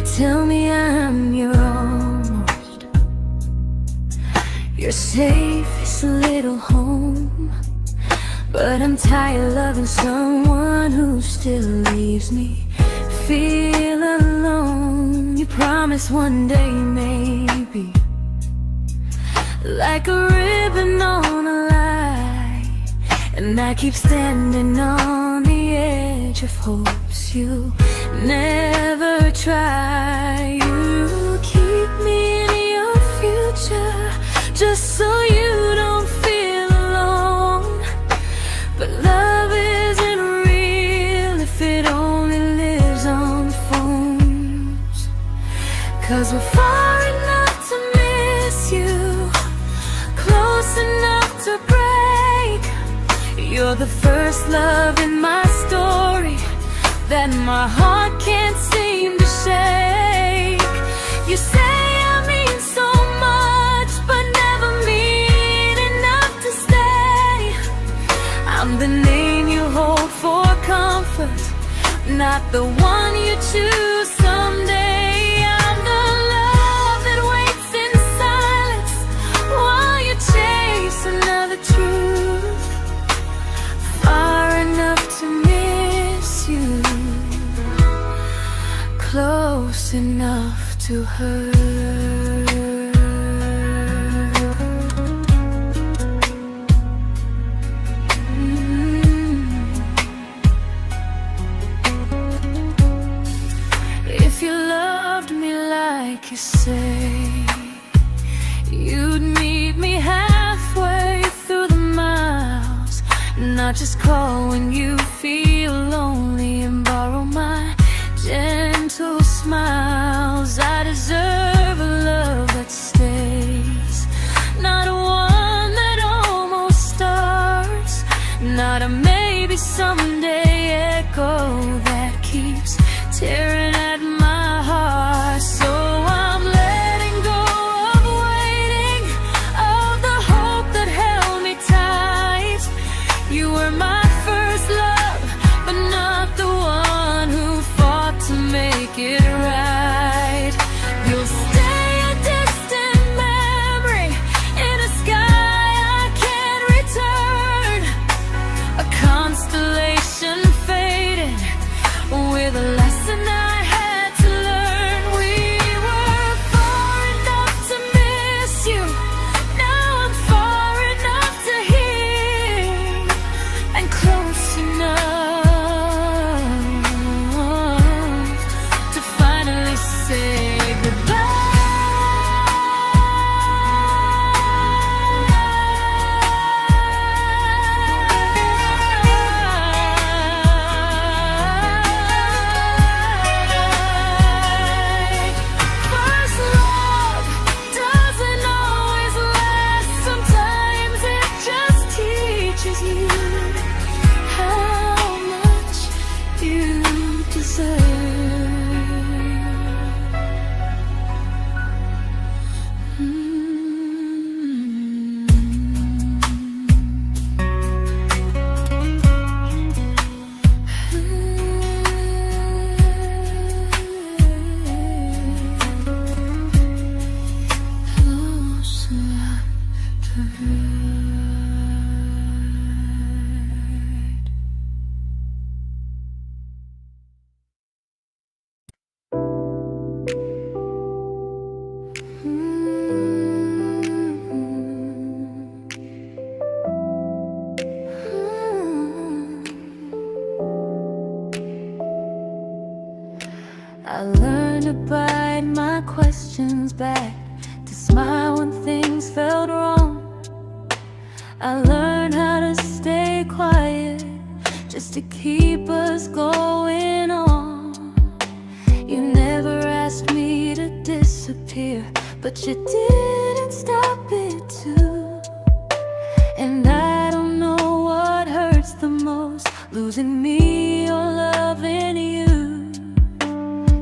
tell me I'm your almost, your safest little home. But I'm tired loving someone who still leaves me feel alone. You promise one day maybe, like a ribbon on a line, and I keep standing on the edge of hopes you never try. You keep me in your future just so you don't feel alone. But love isn't real if it only lives on phones. 'Cause we're far enough to miss you, close enough to break. You're the first love in my story that my heart can't seem to shake. You say I mean so much, but never mean enough to stay. I'm the name you hold for comfort, not the one you choose someday. I'm the love that waits in silence while you chase another truth. Far enough to miss you, close enough to hurt. If you loved me like you say, you'd meet me halfway through the miles, not just call when you feel lonely and borrow my gentle smiles. I deserve a love that stays, not one that almost starts, not a maybe someday echo that keeps tearing at my heart. So I'm letting go of waiting, of the hope that held me tight. You were my first love, but not the one who fought to make it right. You'll stay a distant memory in a sky I can't return, a constellation faded with a lesson I had to learn. We were far enough to miss you, now I'm far enough to hear, and close enough to finally say goodbye. First love doesn't always last, sometimes it just teaches you how much you deserve. Close enough to hurt. I learned to bite my questions back, to smile when things felt wrong. I learned how to stay quiet just to keep us going on. You never asked me to disappear, but you didn't stop it too. And I don't know what hurts the most, losing me or loving you.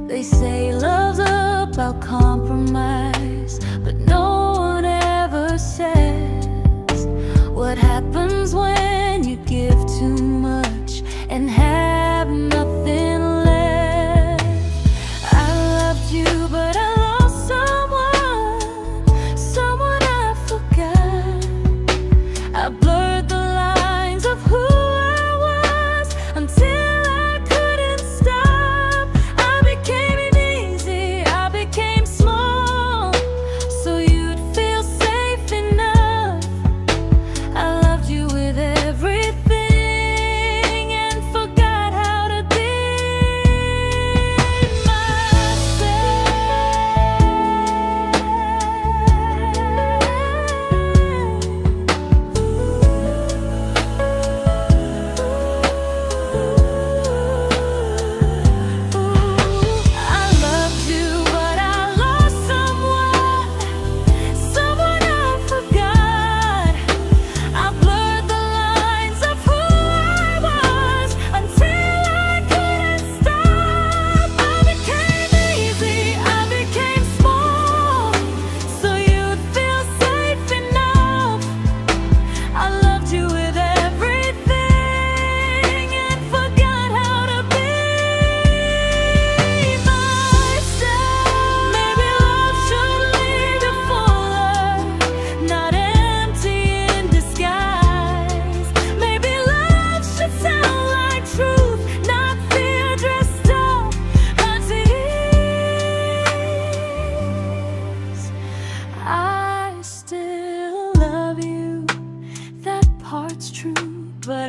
They say love's about compromise, but no one ever says what happens when you give too much and have nothing left. I loved you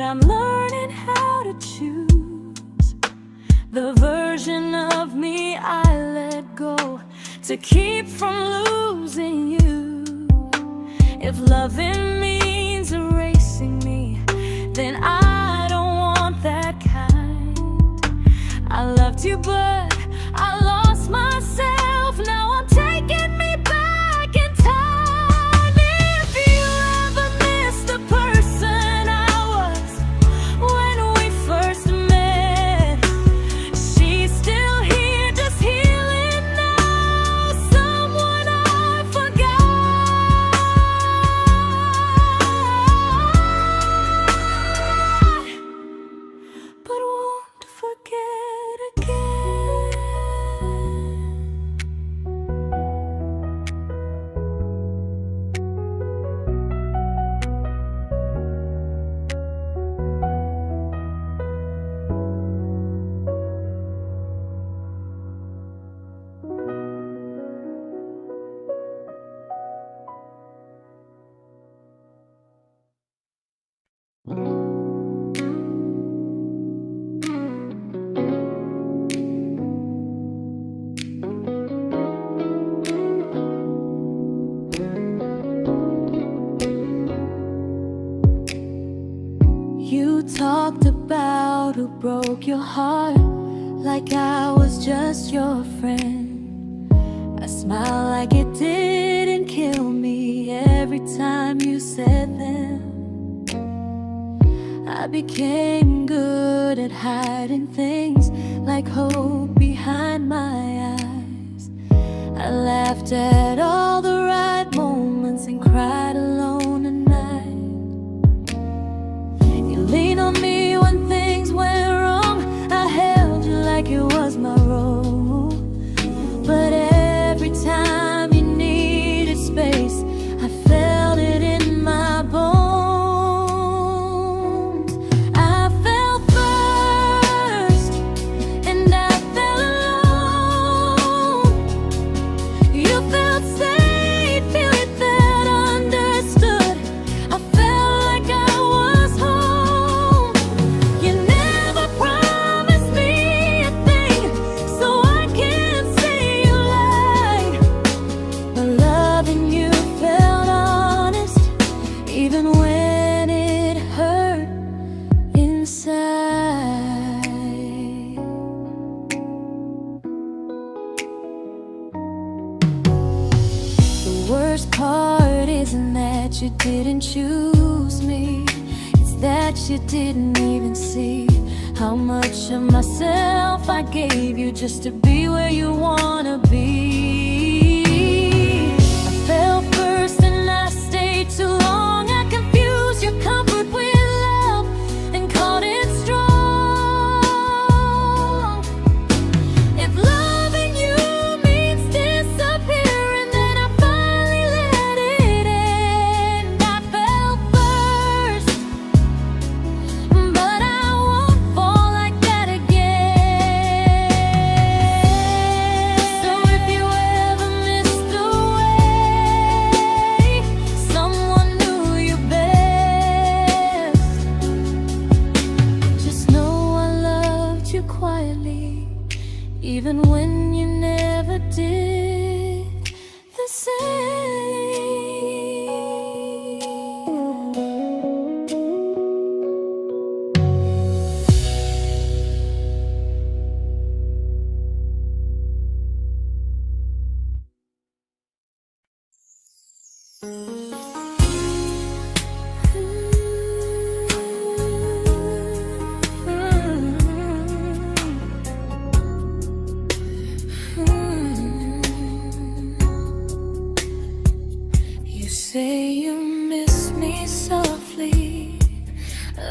I'm learning how to choose the version of me I let go to keep from losing you. If loving means erasing me, then I don't want that kind. I loved you, but I lost myself. Now I'm taking me back in time. If you ever miss the person I was when we first met, she's still here, just healing now. Someone I forgot, but won't forget again. You talked about who broke your heart, like I was just your friend. I smiled like it didn't kill me every time you said them. I became good at hiding things like hope behind my eyes. I laughed at all the right moments and cried alone at night. You leaned on me when things went wrong. I held you like it was my role. But every time you needed space, I felt it in my bones. I fell first, and I fell alone. You felt safe, you felt understood. I felt like I was home. You never promised me a thing, so I can't say you lied. But loving you felt honest, even when it hurt inside. The worst part isn't that you didn't choose me, it's that you didn't even see how much of myself I gave you just to be where you wanna be. I fell first and I stayed too long. I confused your comfort with love and called it strong. If loving you means disappearing, then I finally let it end. I fell first, but I won't fall like that again. So if you ever missed the way someone knew you best, just know I loved you quietly, even when you never did the same. You say you miss me softly,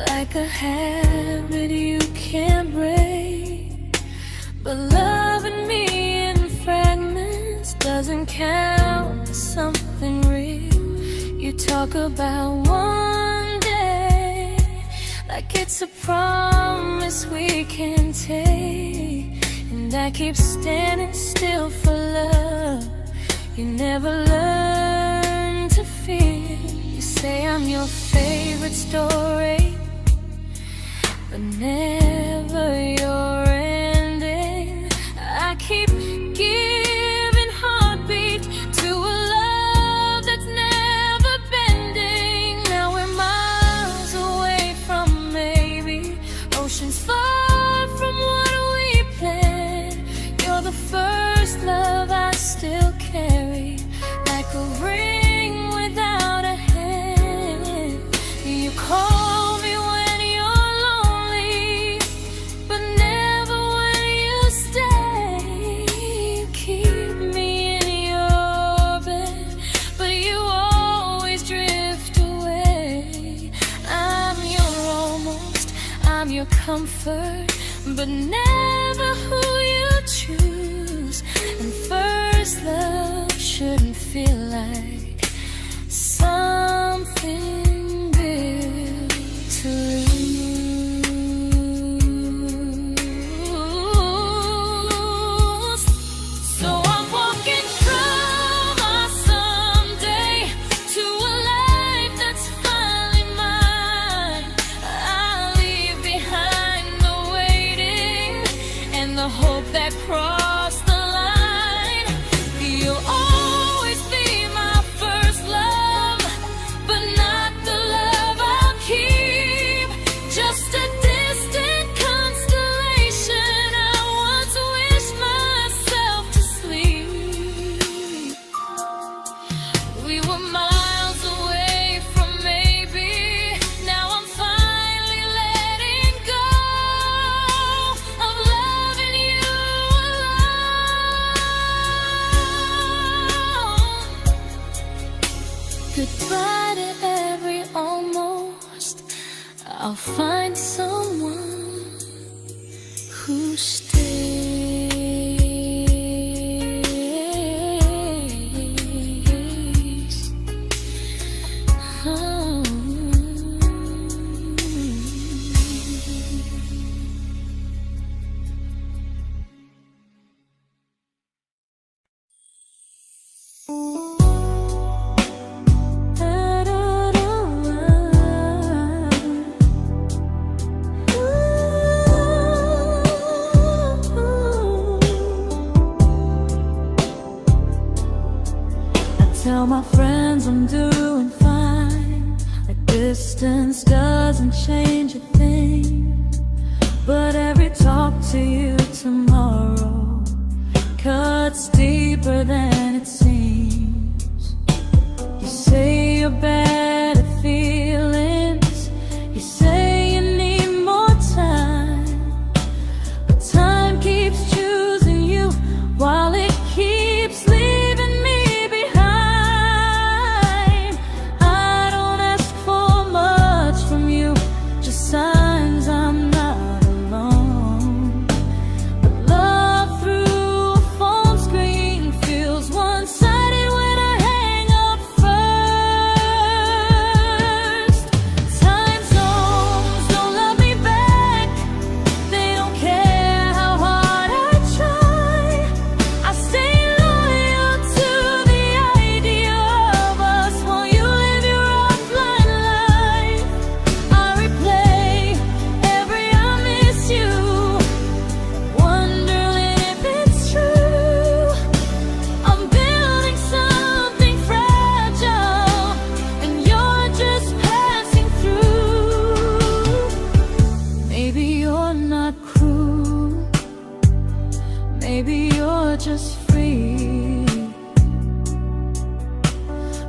like a habit you can't break. But loving me in fragments doesn't count as something real. You talk about one day like it's a promise we can take, and I keep standing still for love. You never learn to feel. You say I'm your favorite story, but never your ending. I keep giving heartbeat to a love that's never bending. Now we're miles away from maybe, oceans far from what we planned. You're the first love I still carry, like a ring without a hand. You call me when you're lonely, but never when you stay. You keep me in your bed, but you always drift away. I'm your almost, I'm your comfort, but never who you choose. And first love shouldn't feel like something built to lose. So I'm walking from our someday to a life that's finally mine. I'll leave behind the waiting and the hope that crossed the line. You'll always be my first love, but not the love I'll keep. Just a distant constellation I once wished myself to sleep. We were miles away from maybe, now I'm finally letting go of loving you alone. Goodbye to every almost, I'll find someone who stays. Oh. Tell my friends I'm doing fine, like distance doesn't change a thing. But every talk to you tomorrow cuts deeper than it seems. You say you're bad at feelings, you say you need more time, but time keeps choosing you while it keeps leaving me behind. I don't ask for much from you, just signs I'm not alone. But love through a phone screen feels one-sided when I hang up first. Time zones don't love me back, they don't care how hard I try. I stay loyal to the idea of us while you live your offline life. I replay every I miss you, wondering if it's true. I'm building something fragile, and you're just passing through. Maybe you're not cruel, maybe you're just free.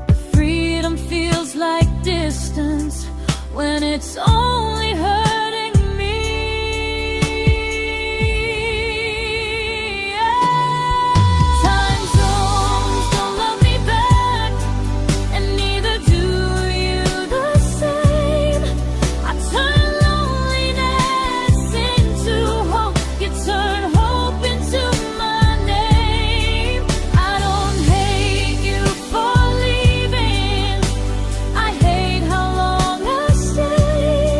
But freedom feels like distance when it's only hurting me. Time zones don't love me back, and neither do you the same. I turn loneliness into hope, you turn hope into my name. I don't hate you for leaving, I hate how long I stayed.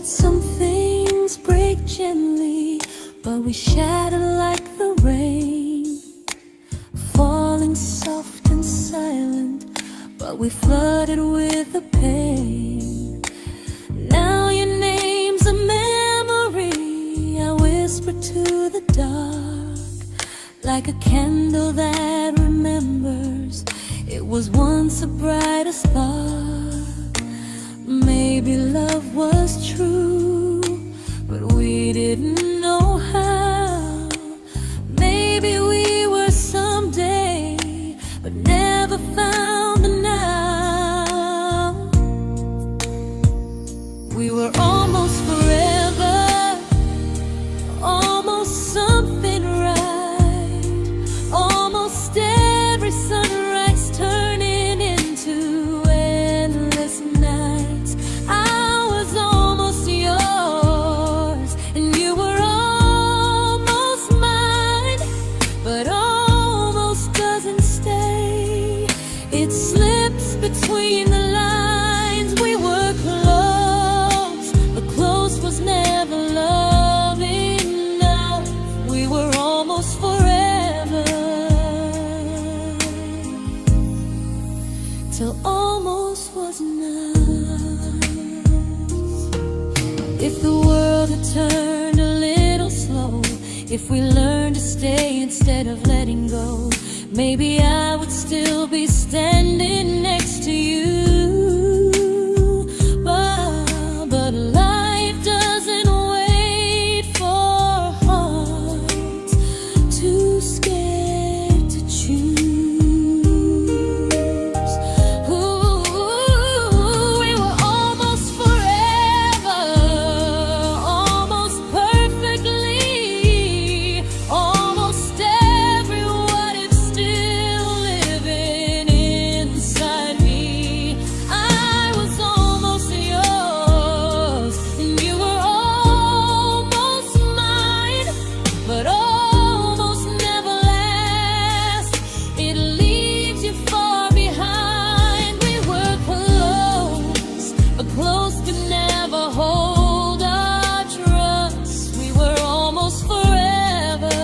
Some things break gently, but we shatter like the rain, falling soft and silent, but we flooded with the pain. Now your name's a memory I whisper to the dark, like a candle that remembers it was once a brighter spark. Maybe love was true, but we didn't know how. Maybe we were someday, but never found the now. We were almost forever, almost something right, almost every sunrise turning into endless nights. I was almost yours, and you were almost mine, but almost doesn't stay. It slips between the lines. We were close, but close was never love enough. We were almost forever, till almost was enough. If the world had turned a little slow, if we learned to stay instead of letting go, maybe I would still be standing next to you. But life doesn't wait for hearts too scared to choose. Ooh, we were almost forever, almost perfectly, almost every what if still living inside me. I was almost yours, and you were almost mine, but almost never lasts. It leaves you far behind. We were close, but close could never hold our trust. We were almost forever,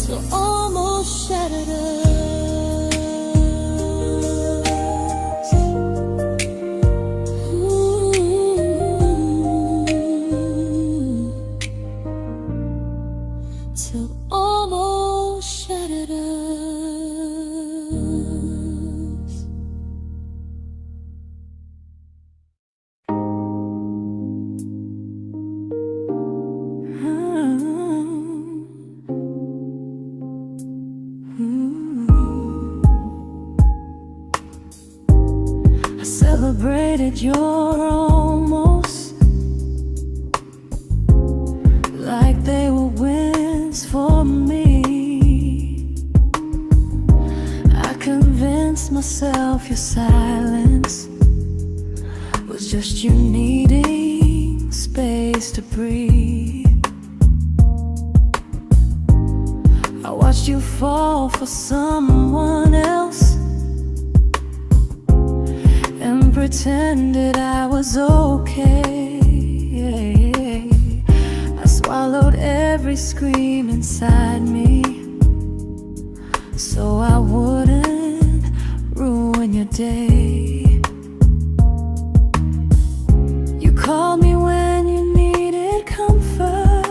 till almost shattered us. Ooh, till almost shattered us. I celebrated your almost like they were wins for me. I convinced myself your silence was just you needing space to breathe. I watched you fall for someone else and pretended I was okay. I swallowed every scream inside me so I wouldn't ruin your day. You called me when you needed comfort.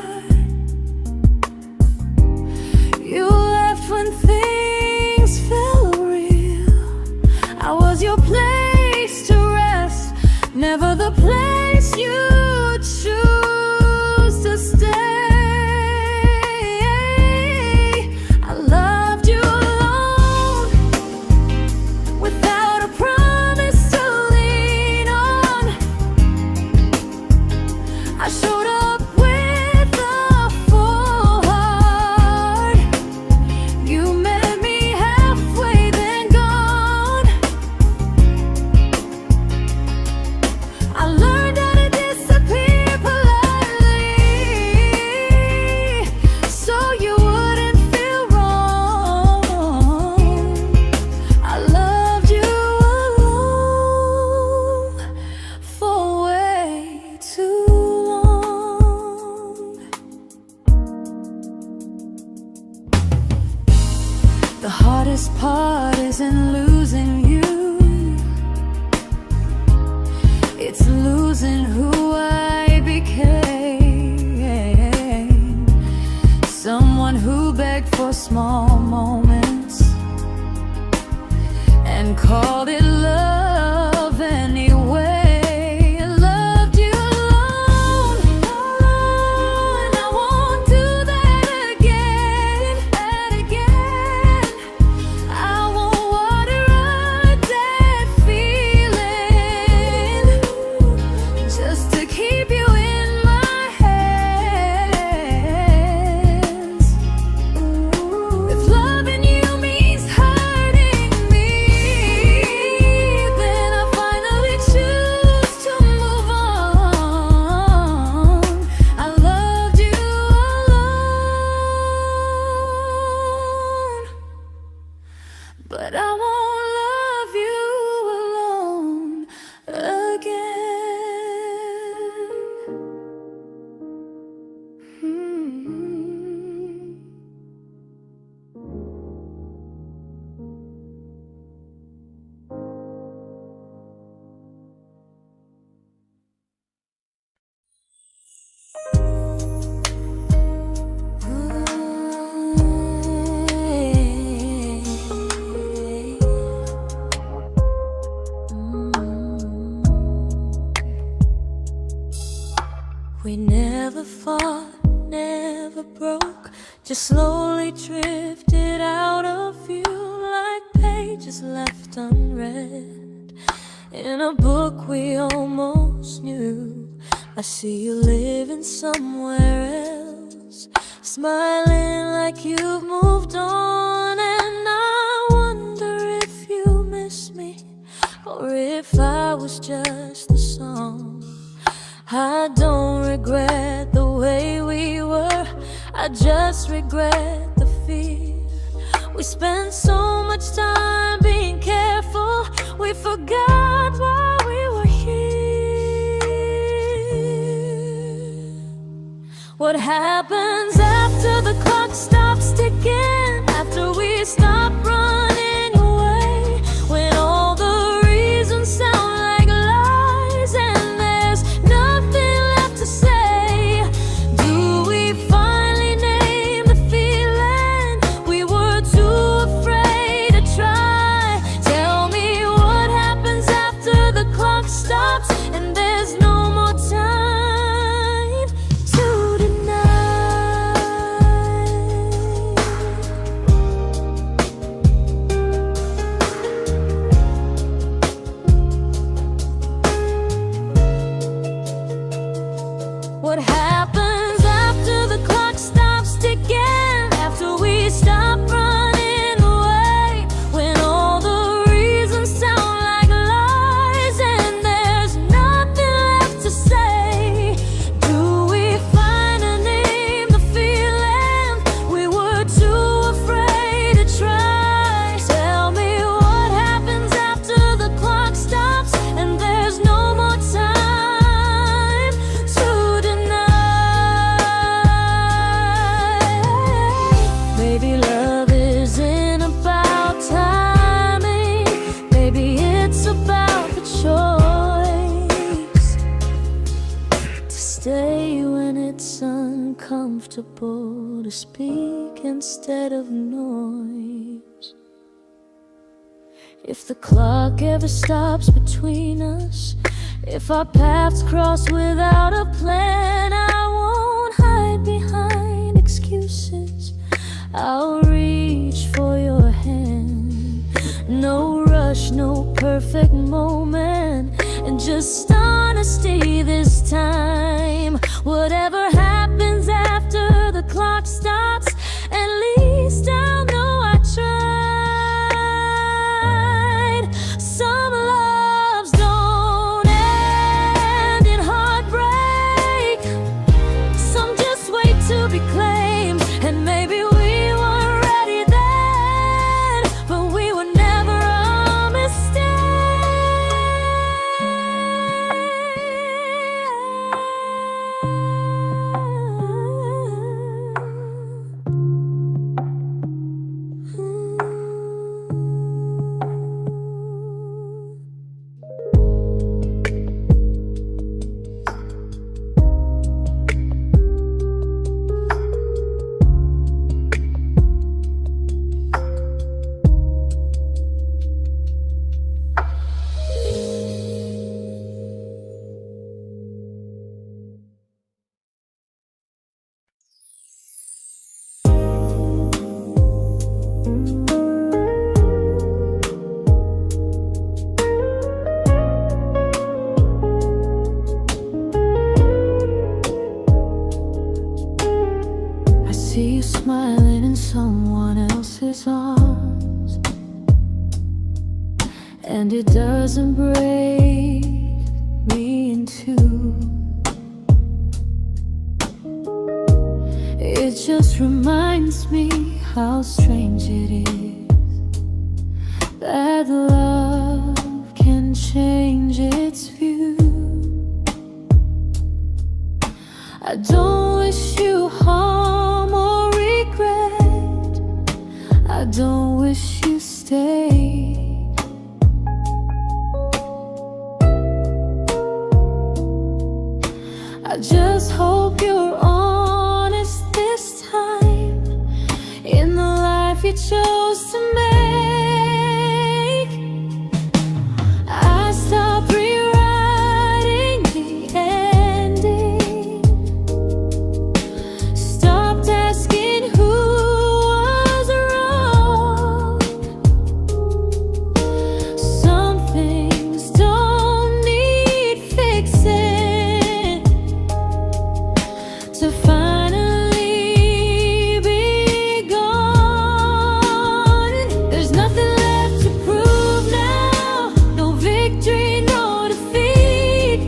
You left when things felt real. I was your place to rest, never the place you choose to stay. I loved you alone, without a promise to lean on. I showed up with a full heart. You met me halfway, then gone. I learned how to disappear heart isn't losing you, it's losing who I became. Someone who begged for small moments and called it love anyway. Loved you alone, and I won't do that again, I won't water a dead feeling just to keep you in my hands. If loving you means hurting me, then I finally choose to move on. I loved you alone, but I won't love you alone again. We never fought, never broke, just slowly drifted out of view like pages left unread in a book we almost knew. I see you living somewhere else, smiling like you've moved on, and I wonder if you miss me or if I was just a song. I don't regret the way we were, I just regret the fear. We spent so much time being careful, we forgot why we were here. What happens after the clock stops ticking, after we stop running away, when all the reasons sound like lies and there's nothing left to say? Do we finally name the feeling we were too afraid to try? Tell me what happens after the clock stops and there's no more time to deny. What happens after the clock stops ticking, after we stop running away, when all the reasons sound like lies and there's nothing left to say? Do we finally name the feeling we were too afraid to try? Tell me what happens after the clock stops and there's no more time to deny. Maybe love isn't about timing, maybe it's about the choice to stay when it's uncomfortable, to speak instead of noise. If the clock ever stops between us, if our paths cross without a plan, I won't hide behind excuses, I'll reach for your hand. No rush, no perfect moment, and just honesty this time. Whatever happens after the clock stops, at least I'll know I tried. Some loves don't end in heartbreak, some just wait to be claimed, and maybe we weren't ready then, but we were never a mistake. and it doesn't break me in two. It just reminds me how strange it is that love can change its view. I don't wish you harm or regret. I don't wish you stay. I just hope you're honest this time in the life you chose to make. I stopped rewriting the ending, stopped asking who was wrong. Some things don't need fixing to finally be gone. There's nothing left to prove now, no victory, no defeat.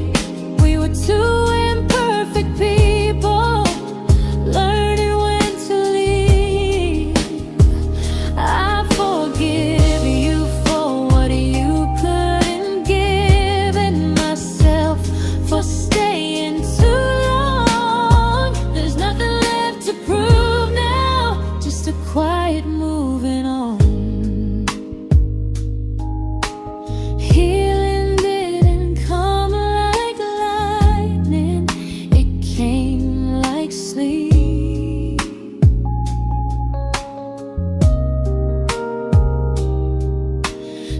We were two imperfect people, learning when to leave. I forgive you for what you couldn't give, and myself for staying too long. There's nothing left to prove now, just a quiet moving on. Healing didn't come like lightning, it came like sleep.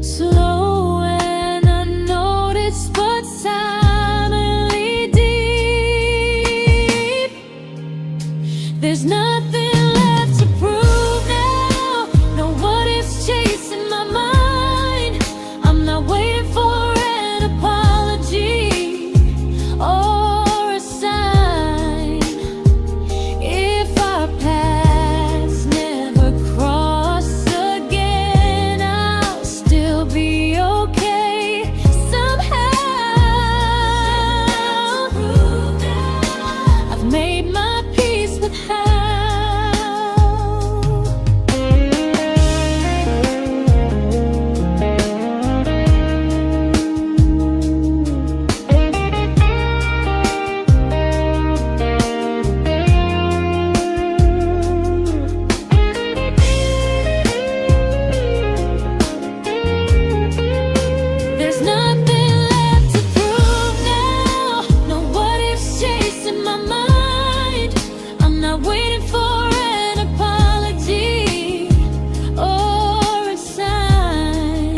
Slow and unnoticed, but silently deep. There's nothing left to prove now, no what ifs chasing my mind. I'm not waiting for an apology or a sign. If our paths never cross again, I'll still be okay somehow. I've made my peace with how. There's nothing left to prove now, no what ifs chasing my mind. I'm not waiting for an apology or a sign.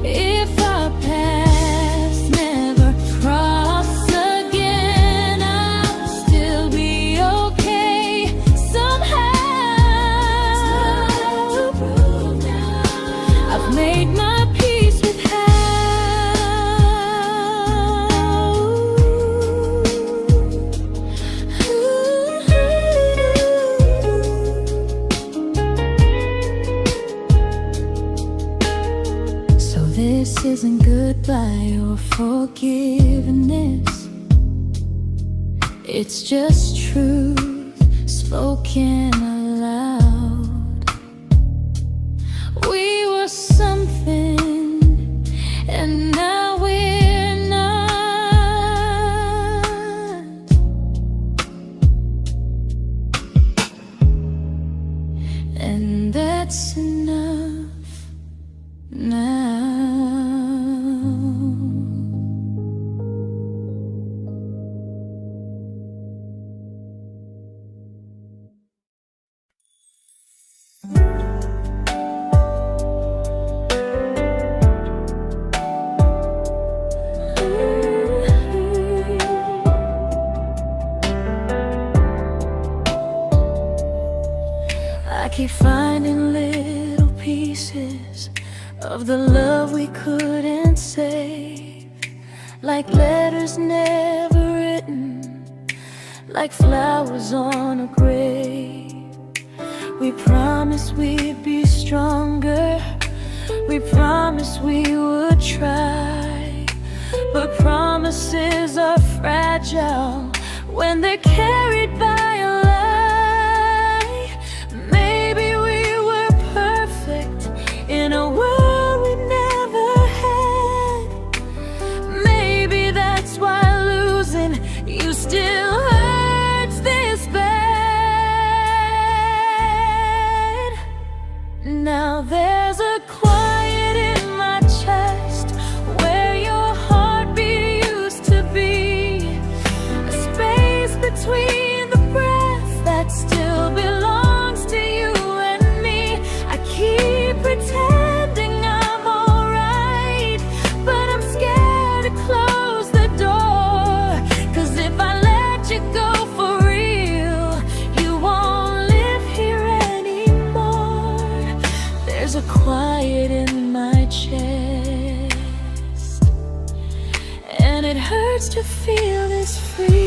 If our paths never cross again, I'll still be okay somehow. I've made my peace with how. So this isn't goodbye or forgiveness, it's just truth spoken aloud. We were something, and now we're not. And that's enough now. I keep finding little pieces of the love we couldn't save, like letters never written, like flowers on a grave. We promised we'd be stronger, We promised we would try, but promises are fragile when they're carried by a lie. Maybe we were perfect in a world we never had. Maybe that's why losing you still hurts this bad. Now there's a quiet in my chest where your heartbeat used to be, a space between the breath that still belongs to you and me. I keep pretending I'm alright, but I'm scared to close the door. 'Cause if I let you go for real, you won't live here anymore. There's a quiet in my chest, and it hurts to feel this free.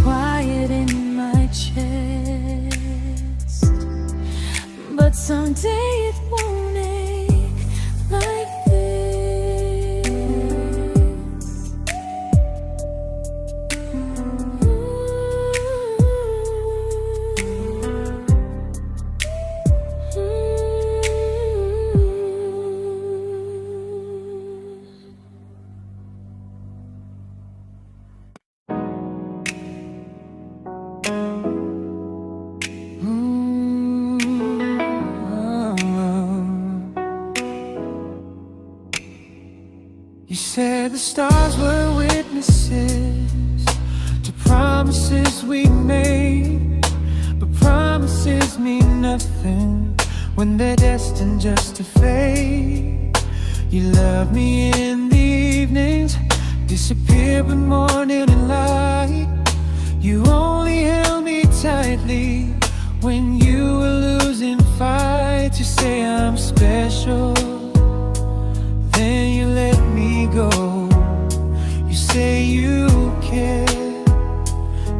Quiet in my chest, but someday it won't ache like this. You said the stars were witnesses to promises we made, but promises mean nothing when they're destined just to fade. You love me in the evenings, disappear when morning and light. You only held me tightly when you were losing fights. You say I'm special, then you let me go. You say you care,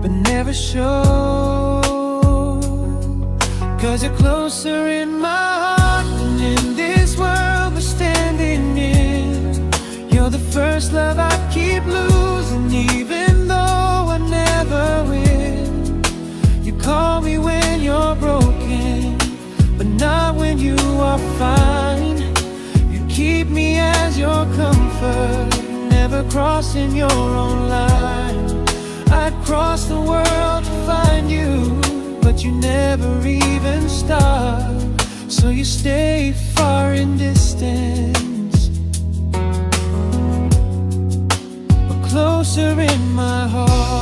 but never show. 'Cause you're closer in my heart than in this world we're standing in. You're the first love I keep losing, even though I never win. You call me when you're broken, but not when you are fine. Keep me as your comfort, never crossing your own line. I'd cross the world to find you, but you never even start. So you stay far in distance, but closer in my heart.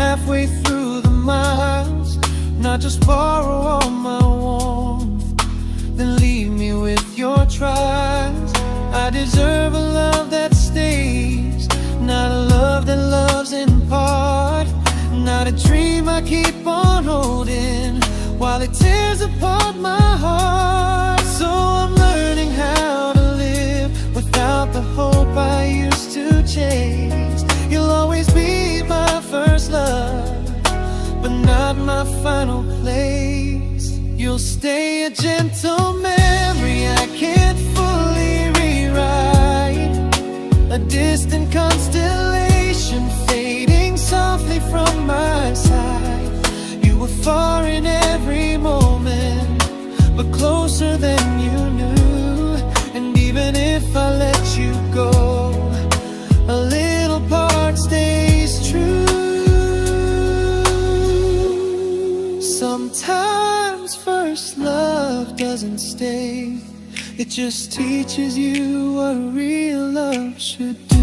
Halfway through the miles, not just borrow all my warmth, then leave me with your trials. I deserve a love that stays, not a love that loves in part. Not a dream I keep on holding while it tears apart my heart. So I'm learning how to live without the hope I used to chase. You'll always be my first love, but not my final place. You'll stay a gentle memory far in every moment, but closer than you knew. And even if I let you go, a little part stays true. Sometimes first love doesn't stay, it just teaches you what real love should do.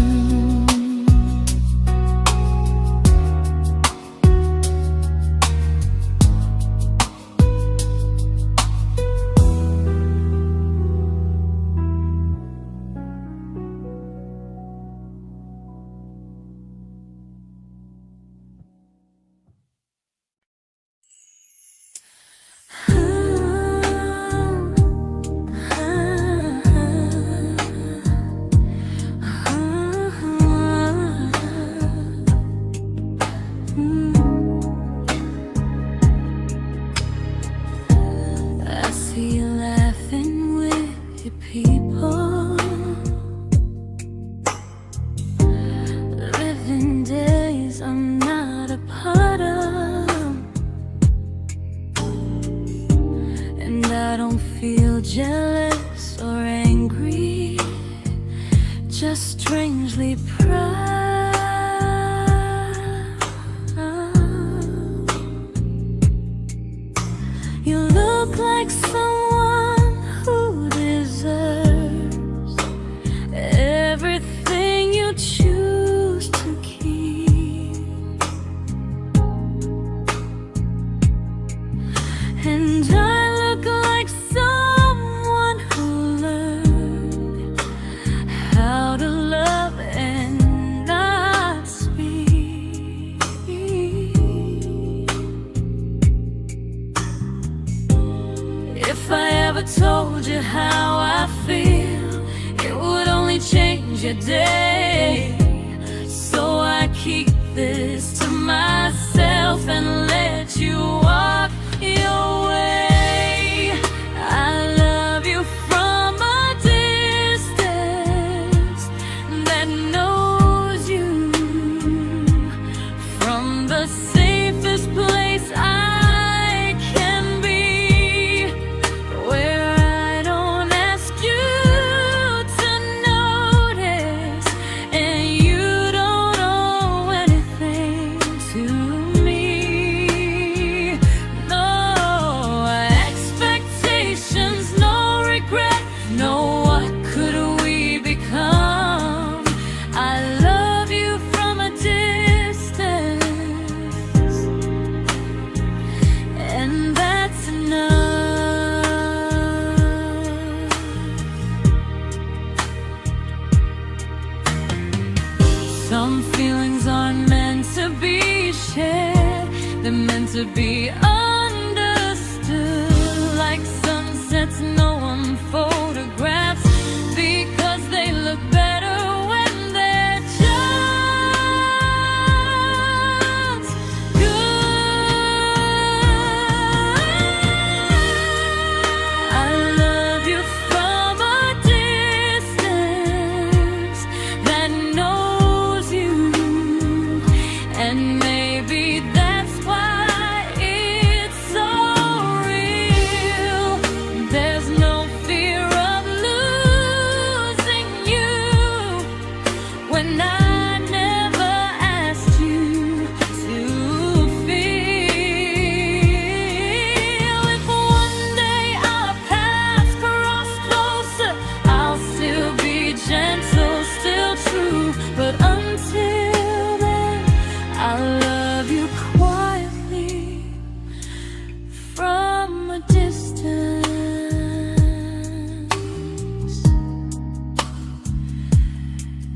Jealous or angry, just strangely proud. You look like someone who deserves everything you choose to keep. And I look like someone who learned how to love and not speak. If I ever told you how I feel, it would only change your day. So I keep this to myself and let you walk your way. I love you from a distance that knows you, from the safest place I can be, where I don't ask you to notice and you don't owe anything to me. No expectations, no regret, no what could we become. I love you from a distance, and that's enough. Some feelings aren't meant to be shared, they're meant to be understood. Like sunsets no one photographs, because they look better when they're just good. I love you from a distance that knows you, and maybe that's why it's so real. There's no fear of losing you when I never asked you to feel. If one day our paths cross closer, I'll still be gentle, still true. But until then, I love you quietly from a distance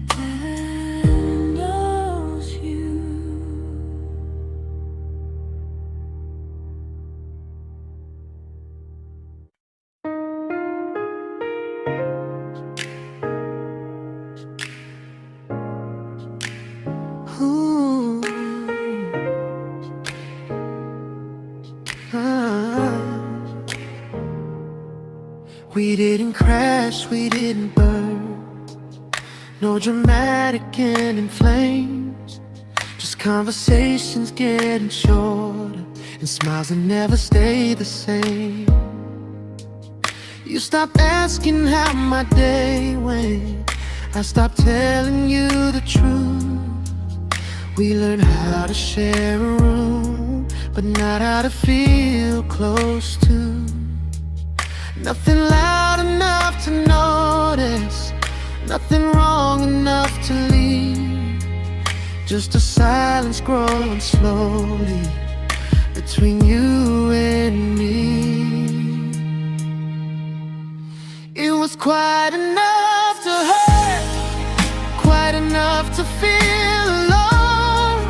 that knows you. Ooh. Ah. We didn't crash, we didn't burn, no dramatic end in flames, just conversations getting shorter and smiles that never stay the same. You stopped asking how my day went. I stopped telling you the truth. We learned how to share a room, but not how to feel close to. Nothing loud enough to notice, nothing wrong enough to leave. Just a silence growing slowly between you and me. It was quite enough to hurt, quite enough to feel alone.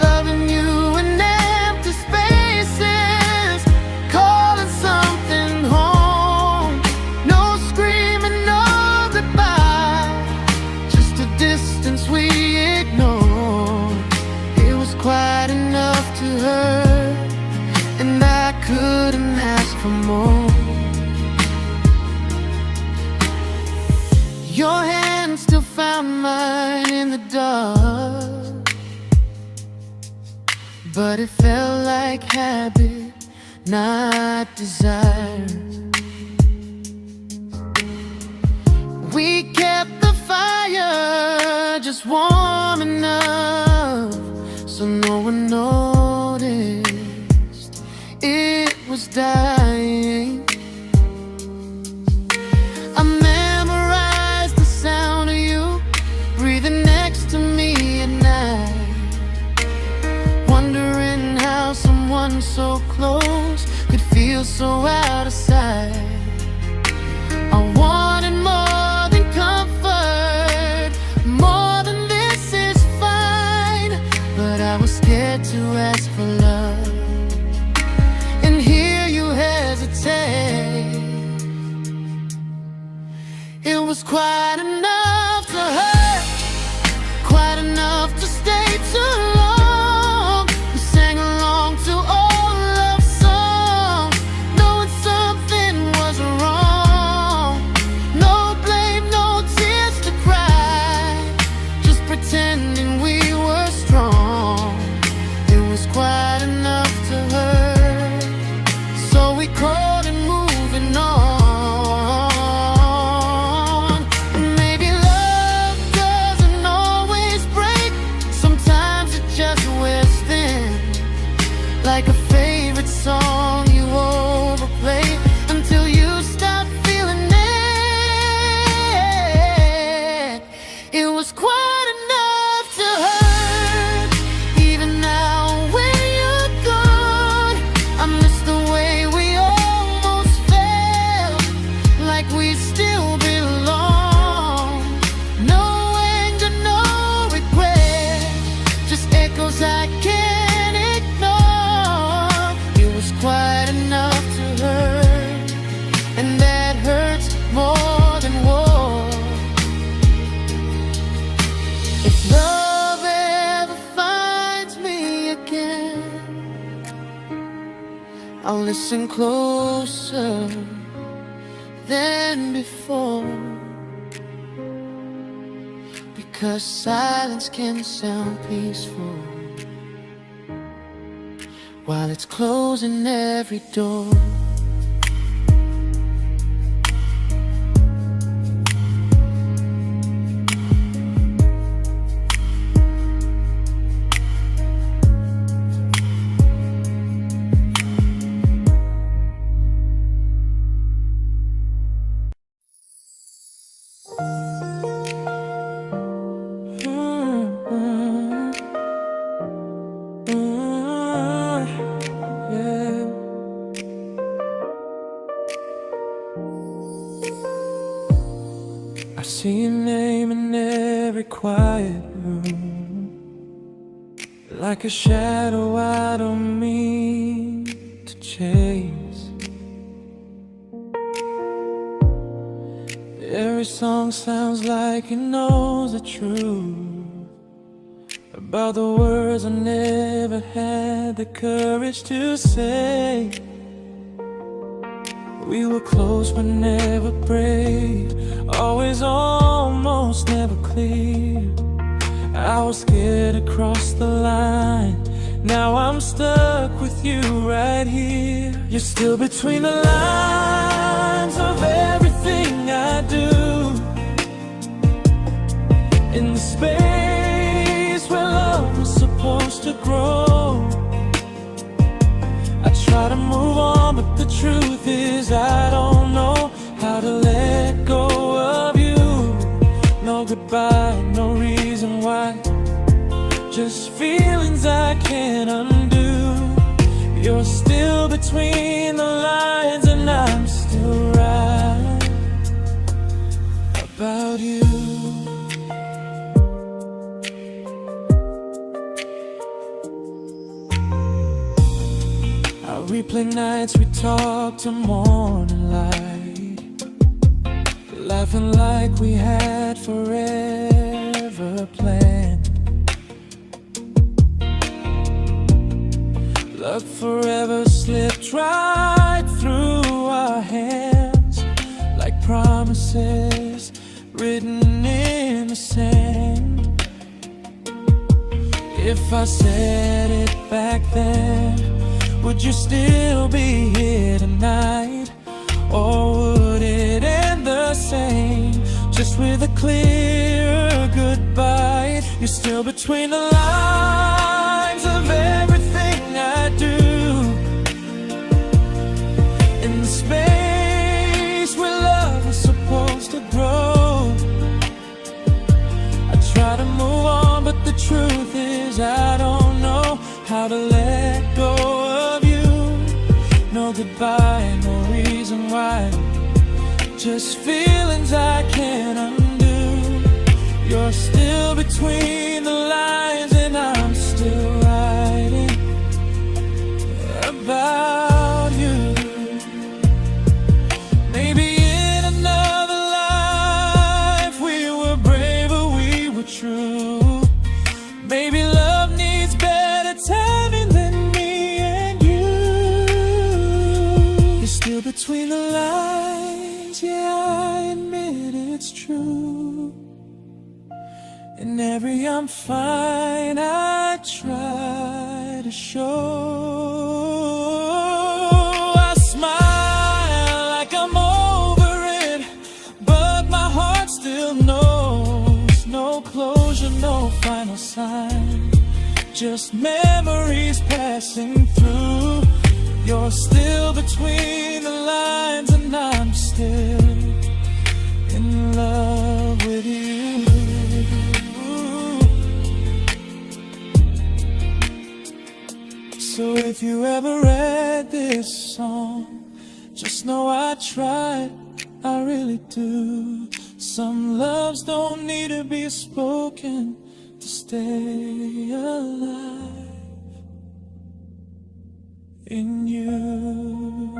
Loving you in empty spaces, calling something home. No screaming, no goodbye, just a distance we ignored. It was quite enough to hurt, and I couldn't ask for more. Your hand still found mine in the dark, but it felt like habit, not desire. We kept the fire just warm enough so no one noticed it was dying. I memorized the sound of you breathing next to me at night, wondering how someone so close could feel so out of sight. I wanted more than comfort, more than this is fine, but I was scared to ask for love, and here you hesitate. It was quite enough to hurt, quite enough to stay too long. We sang along to old love songs, knowing something was wrong. No blame, no tears to cry, just pretending we were strong. It was quite enough to hurt, so we called it moving on. Like a favorite song you overplay until you stop feeling it. It was quite enough to hurt. Even now when you're gone, I miss the way we almost felt, like we still belong. No anger, no regret, just echoes I can't. Quite enough to hurt, and that hurts more than war. If love ever finds me again, I'll listen closer than before, because silence can sound peaceful while it's closing every door. I see your name in every quiet room, like a shadow I don't mean to chase. Every song sounds like it knows the truth about the words I never had the courage to say. We were close but never brave, always almost never clear. I was scared to cross the line, now I'm stuck with you right here. You're still between the lines of everything I do, in the space where love was supposed to grow. I try to move on, but the truth is I don't know how to let go of you. No goodbye, no reason why, just feelings I can't undo. You're still between the lines and I'm still right about you. I replay nights we talk to morning light, laughing like we had forever planned. Love forever slipped right through our hands, like promises written in the sand. If I said it back then, would you still be here tonight? Or would it end the same, just with a clear goodbye? You're still between the lines of everything I do, in the space where love was supposed to grow. I try to move on, but the truth is I don't know how to let go of you. No goodbye, no reason why, just feelings I can't undo. You're still between the lines and I'm still writing about you. Maybe in another life we were braver, we were true. Maybe love needs better timing than me and you. You're still between the lines, yeah, I admit it's true. In every I'm fine I try to show. I smile like I'm over it, but my heart still knows. No closure, no final sign, just memories passing through. You're still between the lines and I'm still in love with you. So if you ever read this song, just know I tried, I really do. Some loves don't need to be spoken to stay alive in you.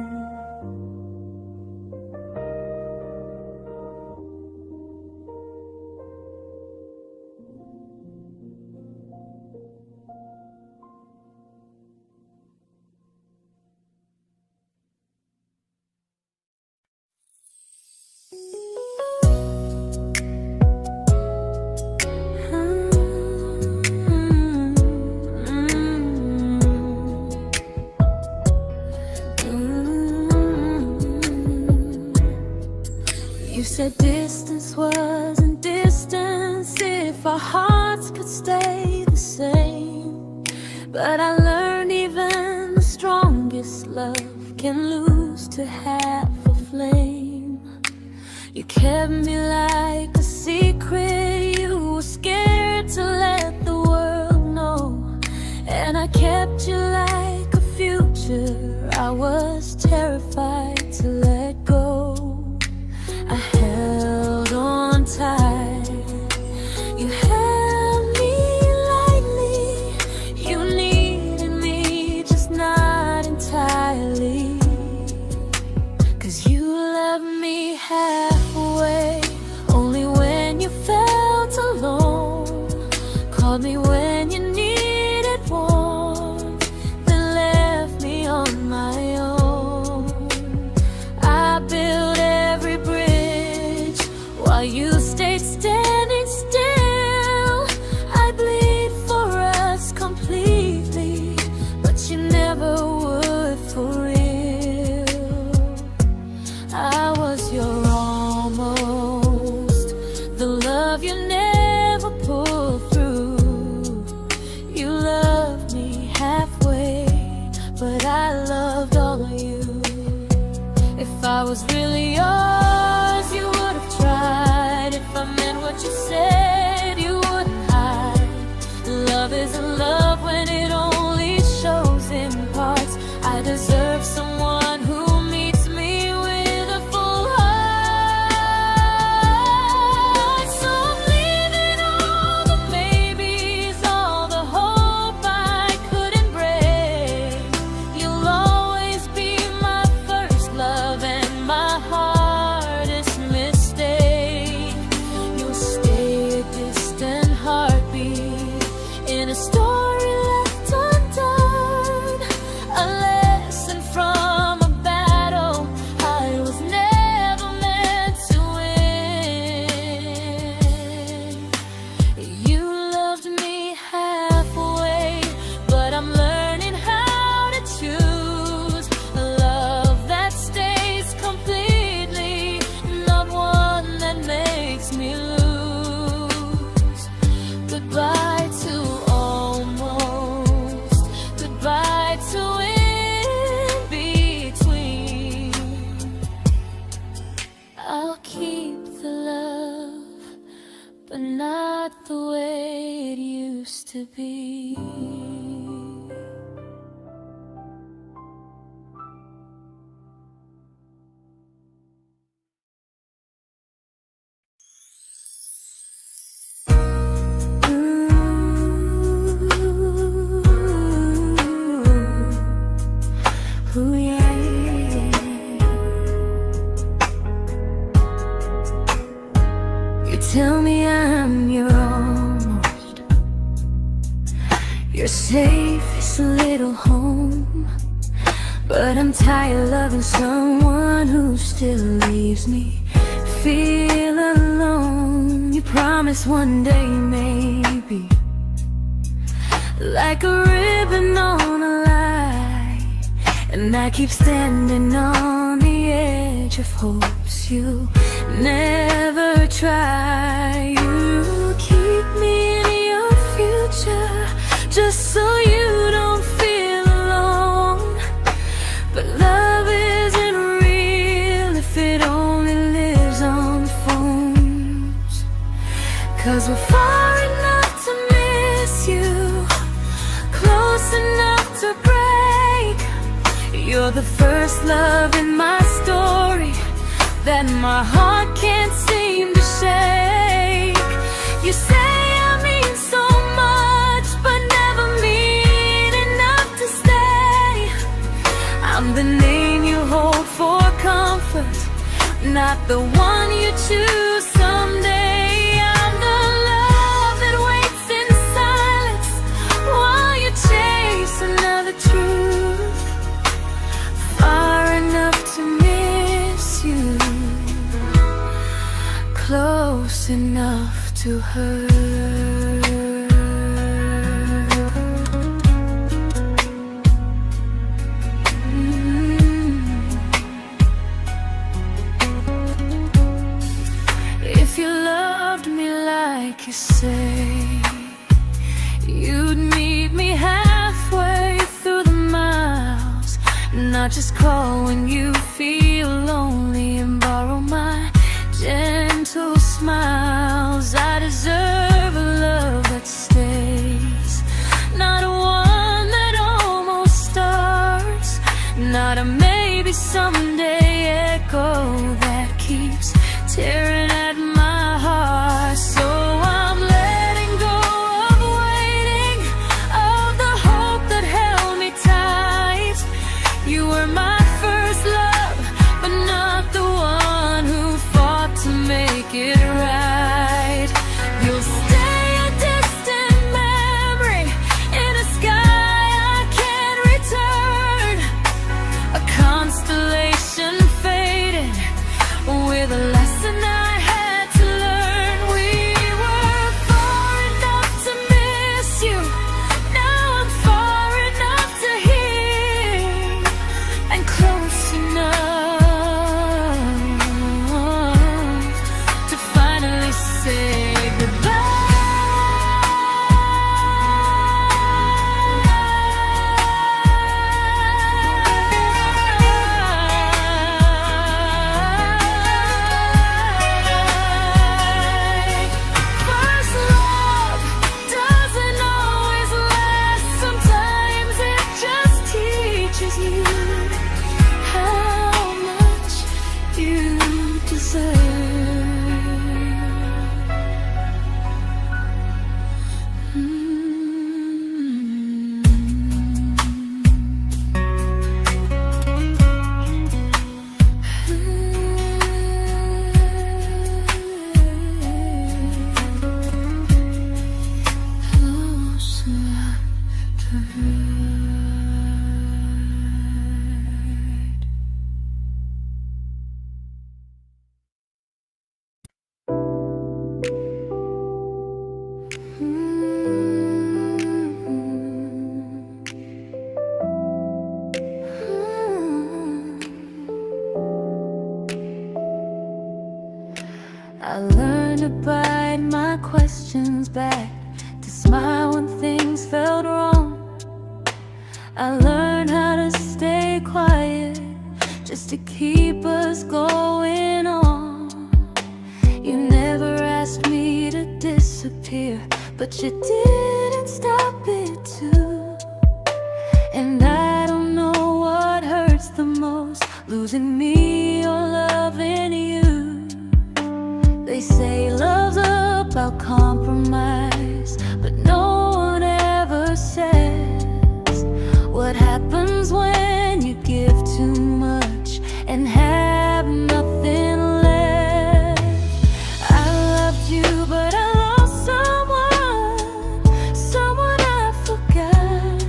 You said distance wasn't distance if our hearts could stay the same. But I learned even the strongest love can lose to half a flame. You kept me like a secret you were scared to let the world know. And I kept you like a future I was terrified to let go. I held on tight, you held me lightly. You needed me, just not entirely. 'Cause you loved me halfway, only when you felt alone. Called me when you needed warmth, then left me on my own. I built every bridge while you stayed standing still. I bleed for us completely, but you never love you never pulled through. You loved me halfway, but I loved all of you. If I was really yours, you would have tried. If I meant what you said, you wouldn't hide. Love isn't love when it only shows in parts. I deserve someone who meets me with a full heart. So I'm leaving all the maybes, all the hope I couldn't break. You'll always be my first love and my hardest mistake. You'll stay a distant heartbeat in a story left undone, a lesson from a battle I was never meant to win. You loved me halfway, but I'm learning how to choose a love that stays completely, not one that makes me lose. Goodbye to almost, goodbye to in between. I'll keep the love, but not the way it used to be. Ooh, yeah, yeah. You tell me I'm your almost, your safest little home, but I'm tired loving someone who still leaves me feel alone. You promise one day maybe, like a ribbon on a line, and I keep standing on the edge of hopes you never try. You keep me in your future just so you don't feel alone. But love isn't real if it only lives on phones. 'Cause we're far enough to miss you, close enough to break. You're the first love in my story that my heart can't seem to shake. You say I mean so much, but never mean enough to stay. I'm the name you hold for comfort, not the one you choose someday. I'm the love that waits in silence while you chase another truth. Far enough to miss you, close enough to hurt. If you loved me like you say, you'd meet me halfway through the miles, not just call when you feel lonely and borrow my gentle smiles. I deserve a love that stays, not one that almost starts, not a maybe someday echo that keeps tearing at my heart. So I'm letting go of waiting, of the hope that held me tight. You were my first love, but not the one I learned to bite my questions back, to smile when things felt wrong. I learned how to stay quiet, just to keep us going on. You never asked me to disappear, but you didn't stop it too. And I don't know what hurts the most, losing me or loving you. They say love's about compromise, but no one ever says what happens when you give too much and have nothing left. I loved you, but I lost someone I forgot.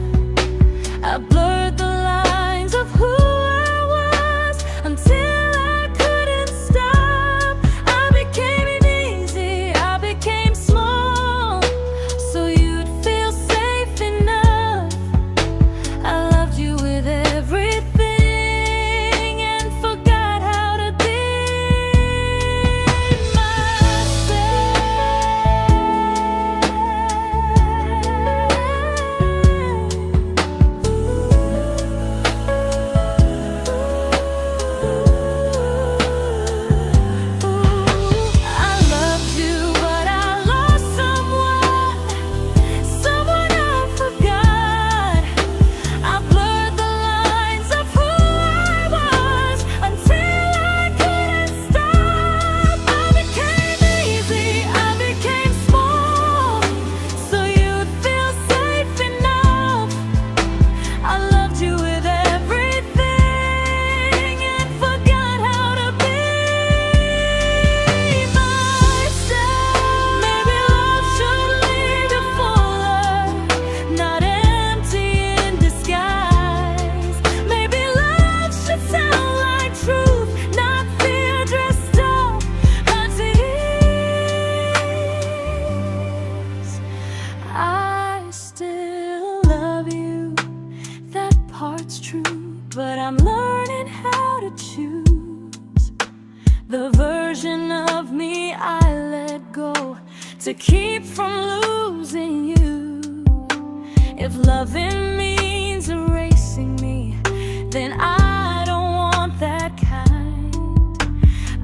I blurred the lines of who I was until I couldn't stop. I became easy, I became small, so you'd feel safe enough. I loved you with everything and forgot how to be I loved you, but I lost someone I forgot. I blurred the lines of who I was until I couldn't stop. I became easy, I became small, so you'd feel safe enough. I loved you with everything and forgot how to be myself. Maybe love should lead you fuller, not empty in disguise. Maybe love should sound like truth, not fear dressed up like tears. I still love you, that part's true, but I'm learning how to choose the version of me I let go to keep from losing you. If loving means erasing me, then I don't want that kind.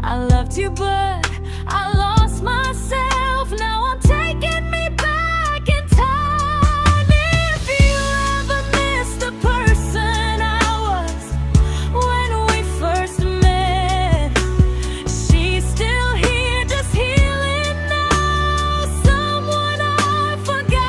I loved you, but I lost myself. Now I'm taking me back in time. If you ever missed the person I was when we first met, she's still here, just healing now. Someone I forgot,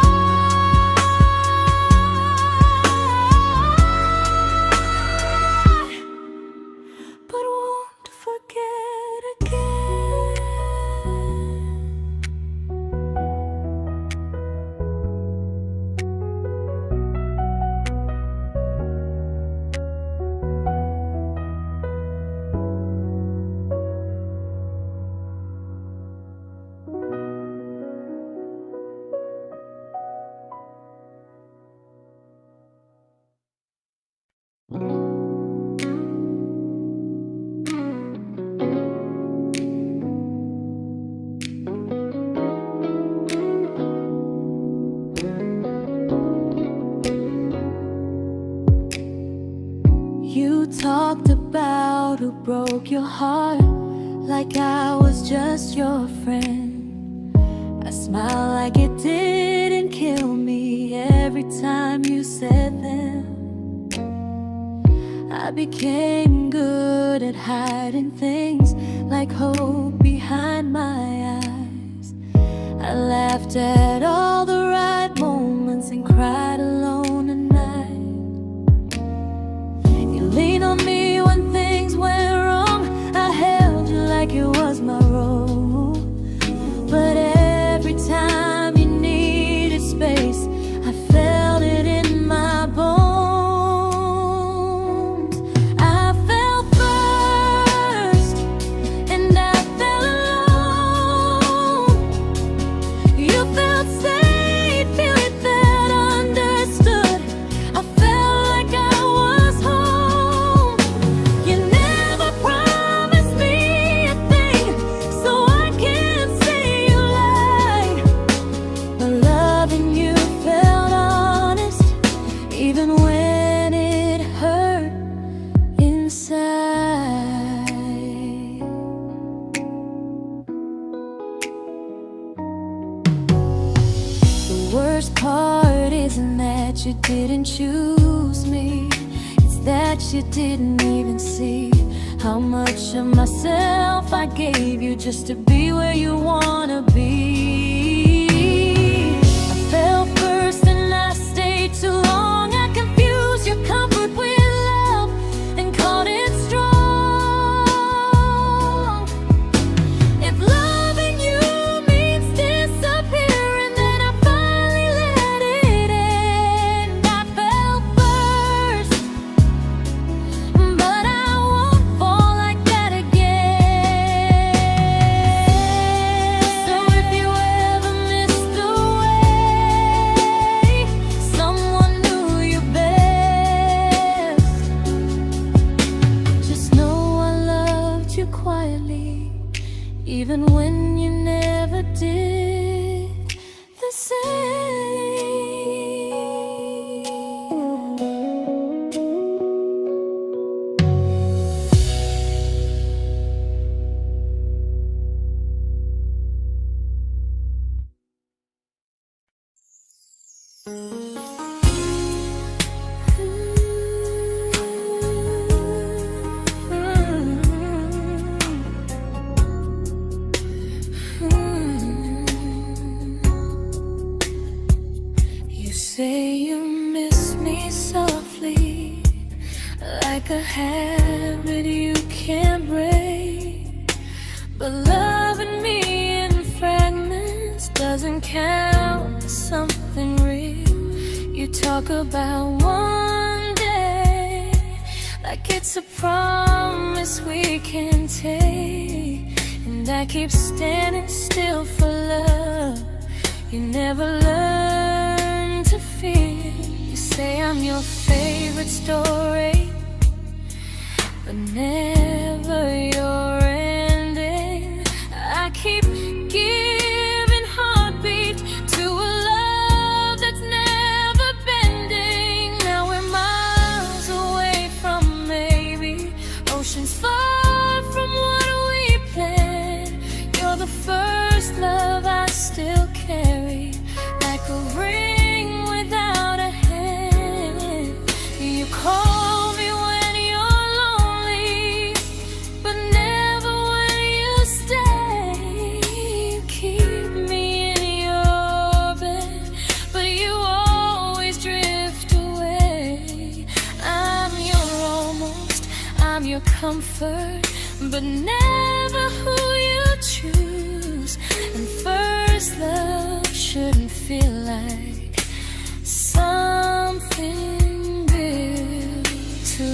but won't forget again. You talked about who broke your heart, like I was just your friend. I smile like it didn't kill me every time you said them. I became good at hiding things like hope behind my eyes. I laughed at all the right moments and cried alone at night. You leaned on me when things went wrong. I held you like it was my role. But every time you needed space, I felt it in my bones. I fell first, and I fell alone. You felt safe. Worst part isn't that you didn't choose me, it's that you didn't even see how much of myself I gave you just to be where you wanna be. I fell first and I stayed too long. I confused your comfort with love and called it strong. If loving you means disappearing, then I finally let it end. I fell first, but I won't fall like that again. So if you ever missed the way someone knew you best, just know I loved you quietly, even when you never did the same. You say you miss me softly, like a habit you can't break. But loving me in fragments doesn't count as something real. You talk about one day like it's a promise we can take, and I keep standing still for love. You never learn to feel. You say I'm your favorite story, but never your ending. I keep giving heartbeat to a love that's never bending. Now we're miles away from maybe oceans far from what we planned. You're the first love I still carry, like a ring without a hand. You call me when you're lonely, but never when you stay. You keep me in your bed, but you always drift away. I'm your almost, I'm your comfort, but never who you choose. And first love shouldn't feel like something built to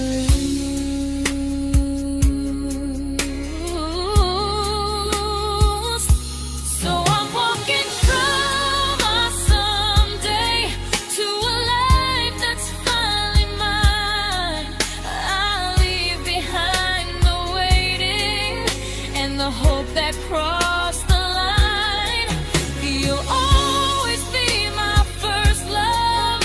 lose. So I'm walking from my someday to a life that's finally mine. I'll leave behind the waiting and the hope that crossed the line. You'll always be my first love,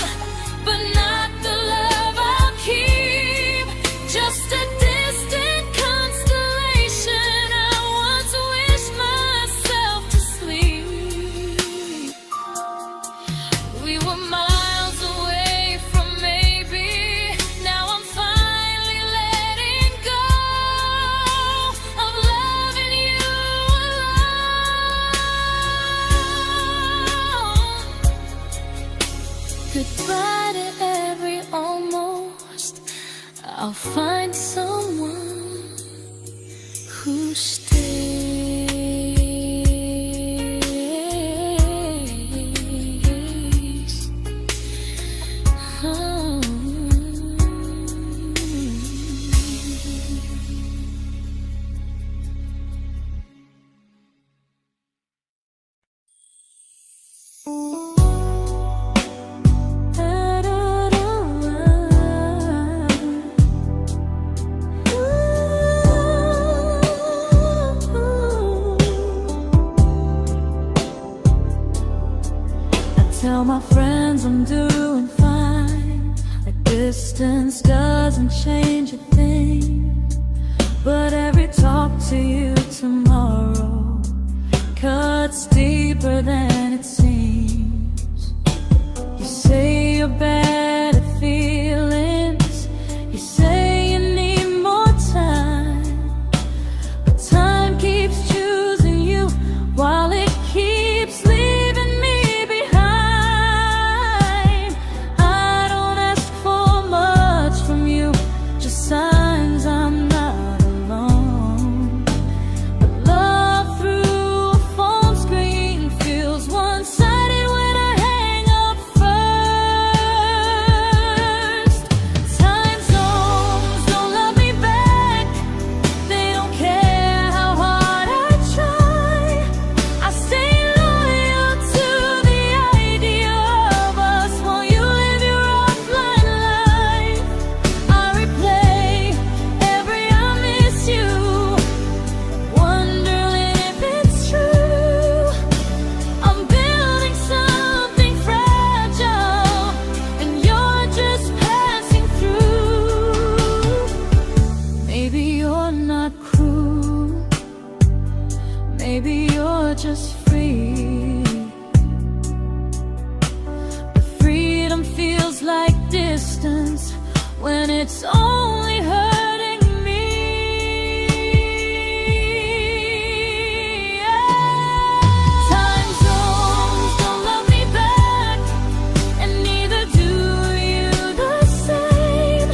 but not the love I'll keep. Just a distant constellation I once wished myself to sleep. We were miles away from maybe. Now I'm finally letting go of loving you alone. Goodbye to every almost. I'll find someone who stays. Oh. Tell my friends I'm doing fine, that distance doesn't change a thing. But every talk to you tomorrow cuts deeper than it seems. your better feelings. You say you need more time, but time keeps choosing you while it keeps leaving me behind. I don't ask for much from you, just signs I'm not alone. But love through a phone screen feels one-sided when I hang up first. Time zones don't love me back. They don't care how hard I try. I stay loyal to the idea of us while you live your offline life. I replay every I miss you, wondering if it's true. I'm building something fragile, and you're just passing through. Maybe you're not cruel, maybe you're just free. But freedom feels like distance when it's only hurting me. Time zones don't love me back, and neither do you the same.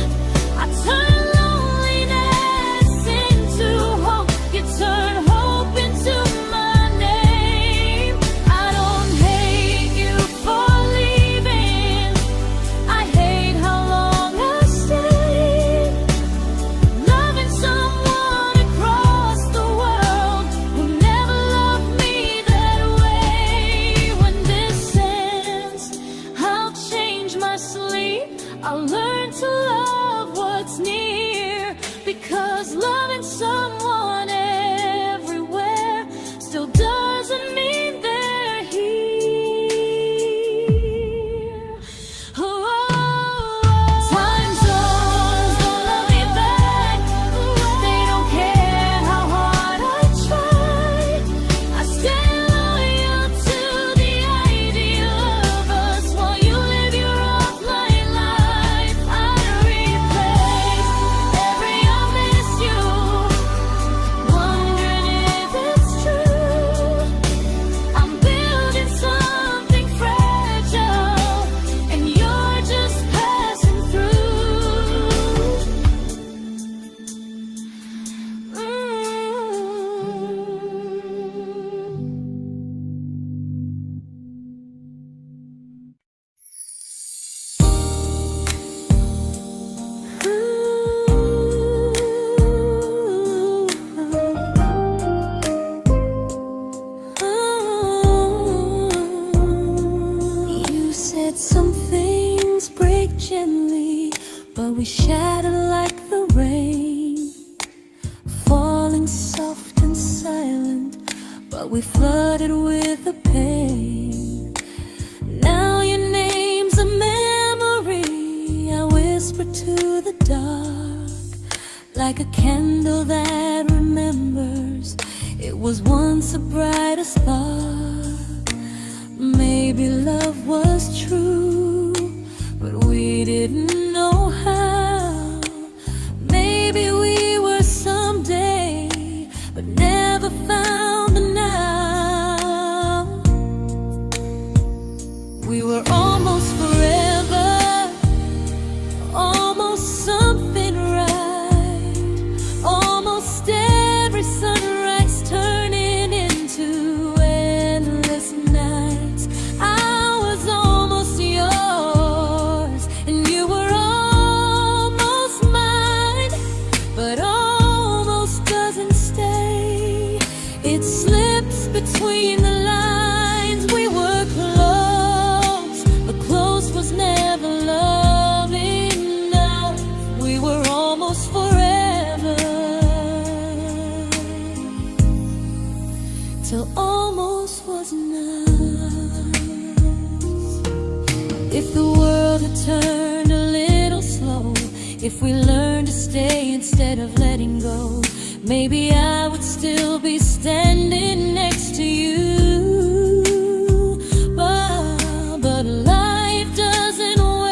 I turn loneliness into hope, you turn hope into my name. I don't hate you for leaving, I hate how long I stayed. Loving someone across the world who never loved me that way. When this ends, I'll change my sleep, I'll learn to love what's near, because loving someone everywhere still doesn't mean they're here. Time zones don't love me back. They don't care how hard I try. I stay loyal to the idea of us while you live your offline life. I replace every I miss you, wondering if it's true. I'm building something fragile, and you're just passing through. You said some things break gently, but we shatter like the rain, falling soft and silent, but we flooded with the pain. Now your name's a memory I whisper to the dark, like a candle that remembers it was once a brighter spark. Maybe love was true, but we didn't know how. Maybe we were someday, but never found the now. We were almost forever, almost something right, almost every sunrise turning into endless nights. I was almost yours, and you were almost mine, but almost doesn't stay. It slips between the lines. We were close, but close was never love enough. We were almost forever, till almost was enough. If the world had turned a little slow, if we learned to stay instead of letting go, maybe I would still be standing next to you. But life doesn't wait.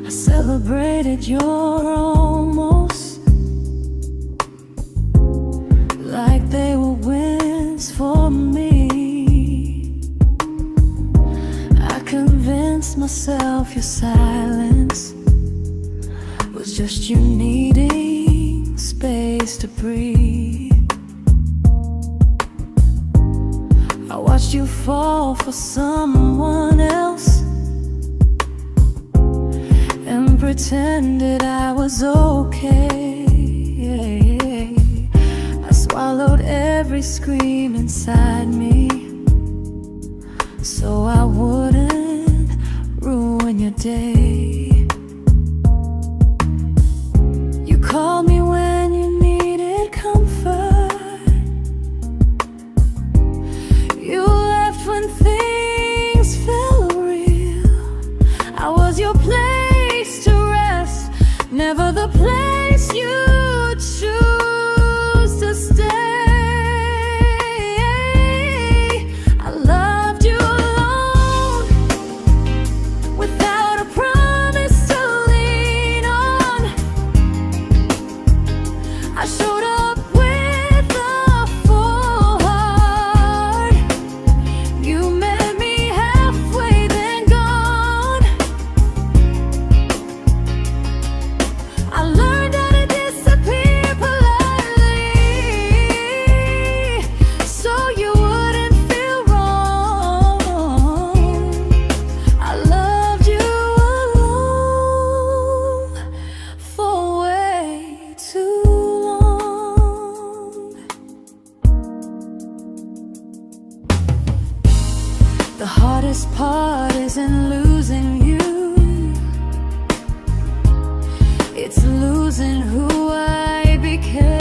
I celebrated your almost like they were wins for me. I convinced myself your silence was just you needing space to breathe. I watched you fall for someone else and pretended I was okay. I swallowed every scream inside me so I wouldn't ruin your day. You called me when you needed comfort. You left when things felt real. I was your place to rest, never the place you choose to stay. I loved you alone, without a promise to lean on. I showed up with a full heart. You met me halfway, then gone. I learned how to disappear politely, so you wouldn't feel wrong. I loved you alone for way too long. The hardest part isn't losing you, it's losing who I became.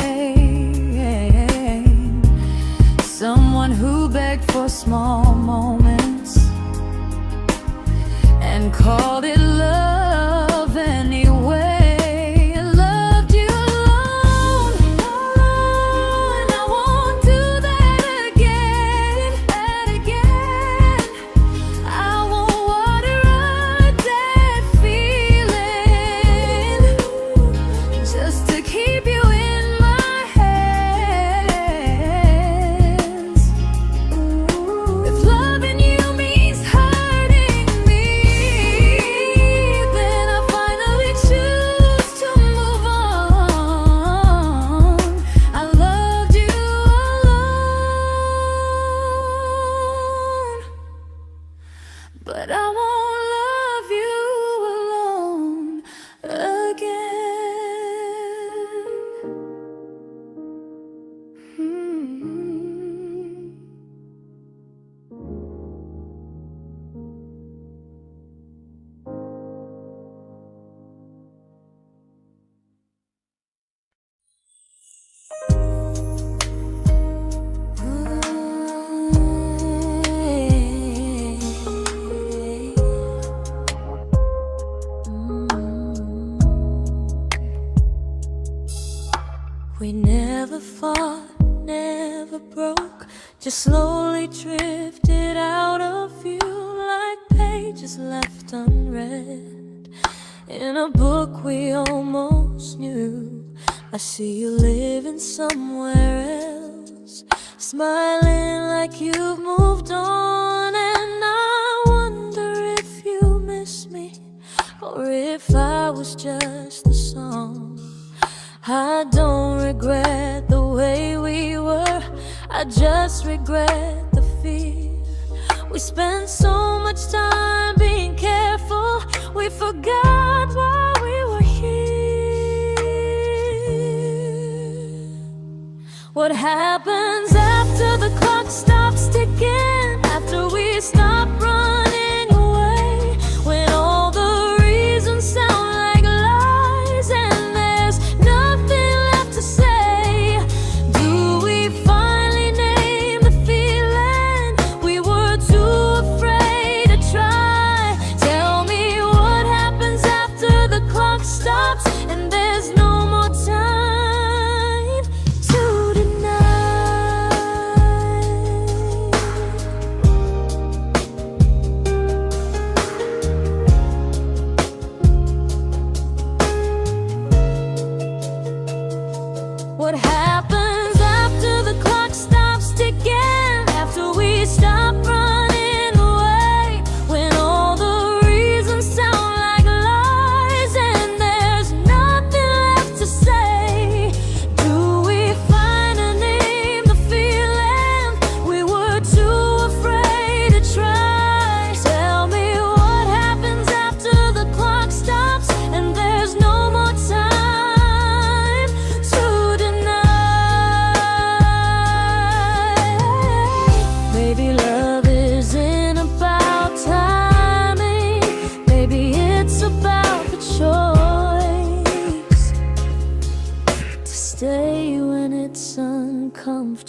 Someone who begged for small moments and called it love anyway. I loved you alone, and I won't do that again. I won't water a dead feeling just to keep you in my hands. If loving you means hurting me, then I finally choose to move on. I loved you alone, but I won't love you alone again. We never fought, never broke, just slowly drifted out of view like pages left unread in a book we almost knew. I see you living somewhere else, smiling like you've moved on, and I wonder if you miss me or if I was just the song. I don't regret the way we were, I just regret the fear. We spent so much time being careful, we forgot why we were here. What happens after the clock stops ticking, after we stop running away, when all the reasons sound like lies and there's nothing left to say? Do we finally name the feeling we were too afraid to try?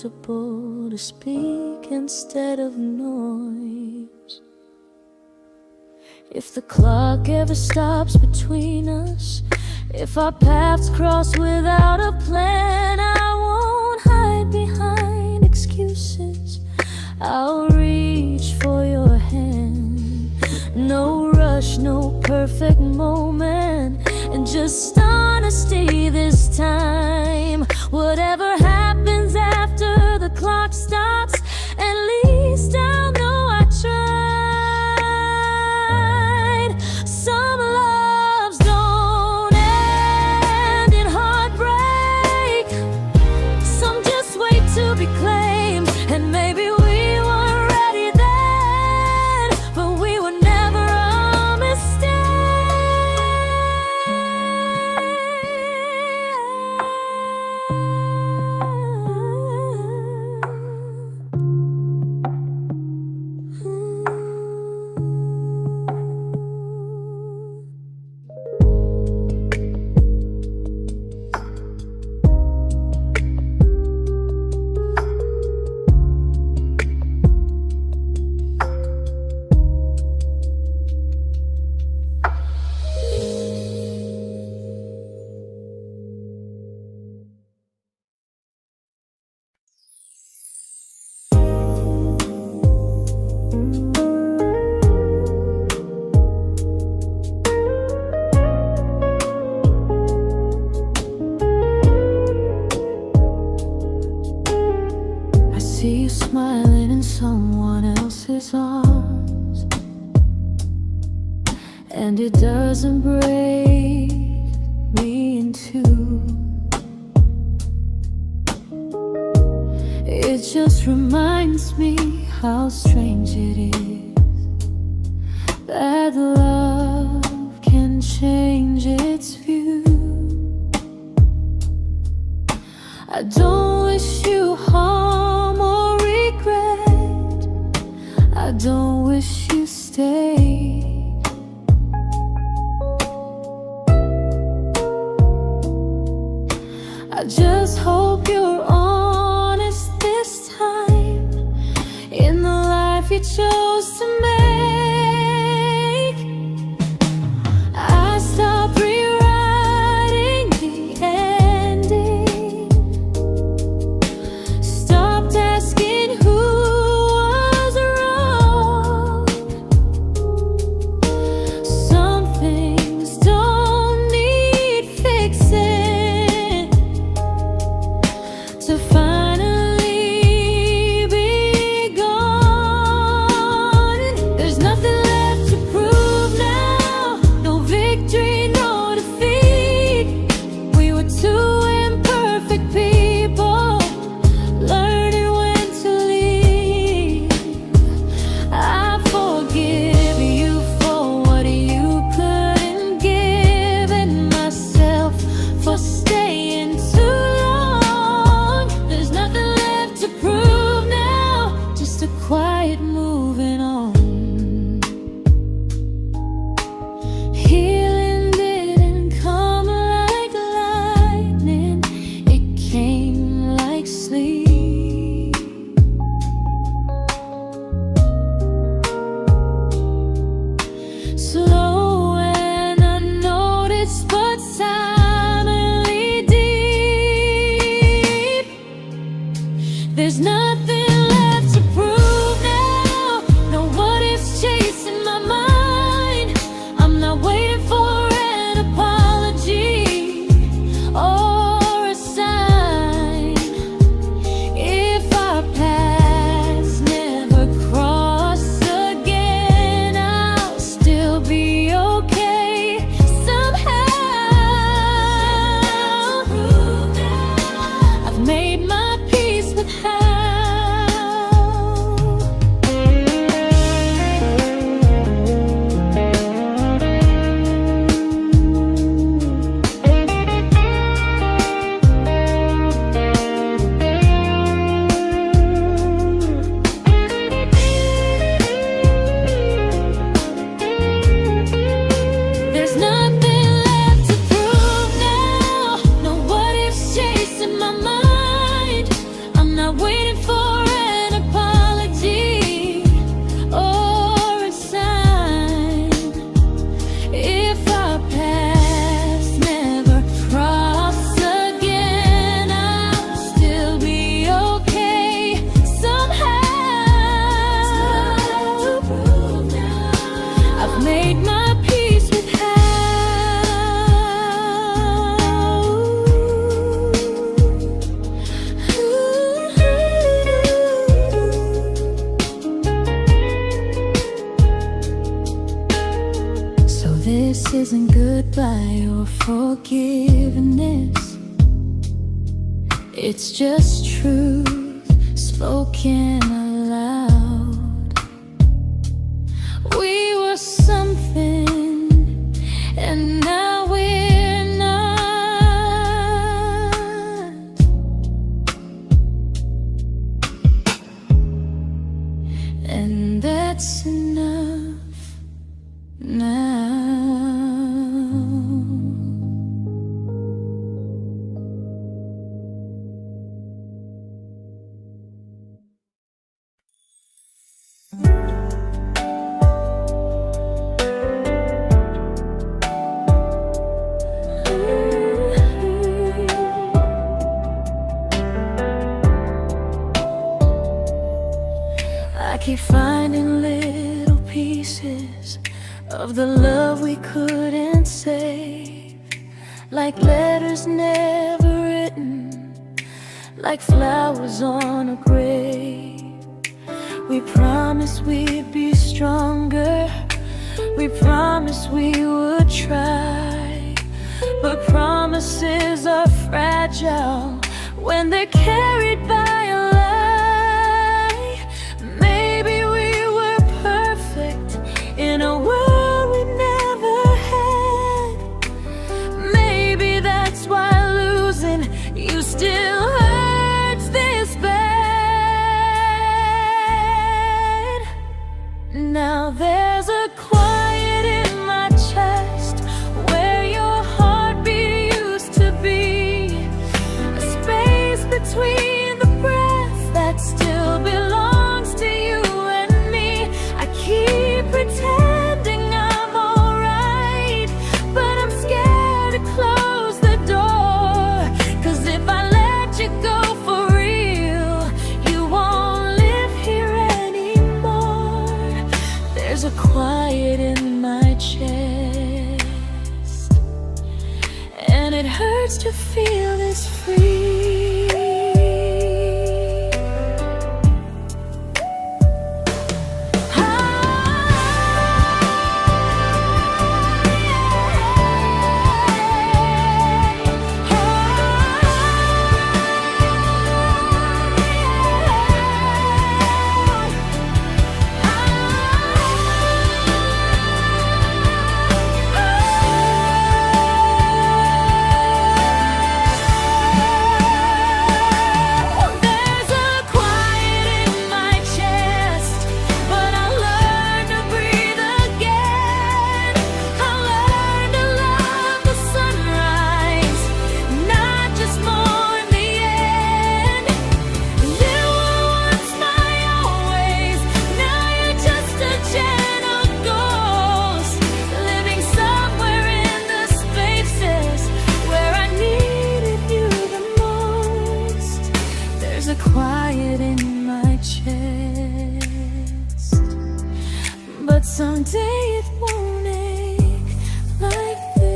comfortable to speak instead of noise. If the clock ever stops between us, if our paths cross without a plan, I won't hide behind excuses. I'll reach for your hand. No rush, no perfect moment, and just honesty this time. Whatever happens after the clock stops, at least I'll know I tried. Some loves don't end in heartbreak, some just wait to be claimed. And maybe we weren't ready then, but we were never a mistake. I see you smiling in someone else's arms, and it doesn't break me in two. It just reminds me how strange it is that love can change its view. I don't wish you harm or regret, I don't wish you stayed. I just hope you're honest this time in the life you chose to make. made my peace with So this isn't goodbye or forgiveness, it's just truth spoken aloud. We were something, and now we're not. And that's enough now. I keep finding little pieces of the love we couldn't save, like letters never written, like flowers on a grave. We promised we'd be stronger, we promised we would try, but promises are fragile when they're carried by a lie. In a world we never had, maybe that's why losing you still hurts this bad. Now there's a quiet in my chest where your heartbeat used to be, a space between the breaths that still belongs to you and me. I keep pretending I'm alright, but I'm scared to close the door, 'cause if I let you go for real, you won't live here anymore. There's a quiet in my chest, and it hurts to feel this free. Someday it won't ache like this.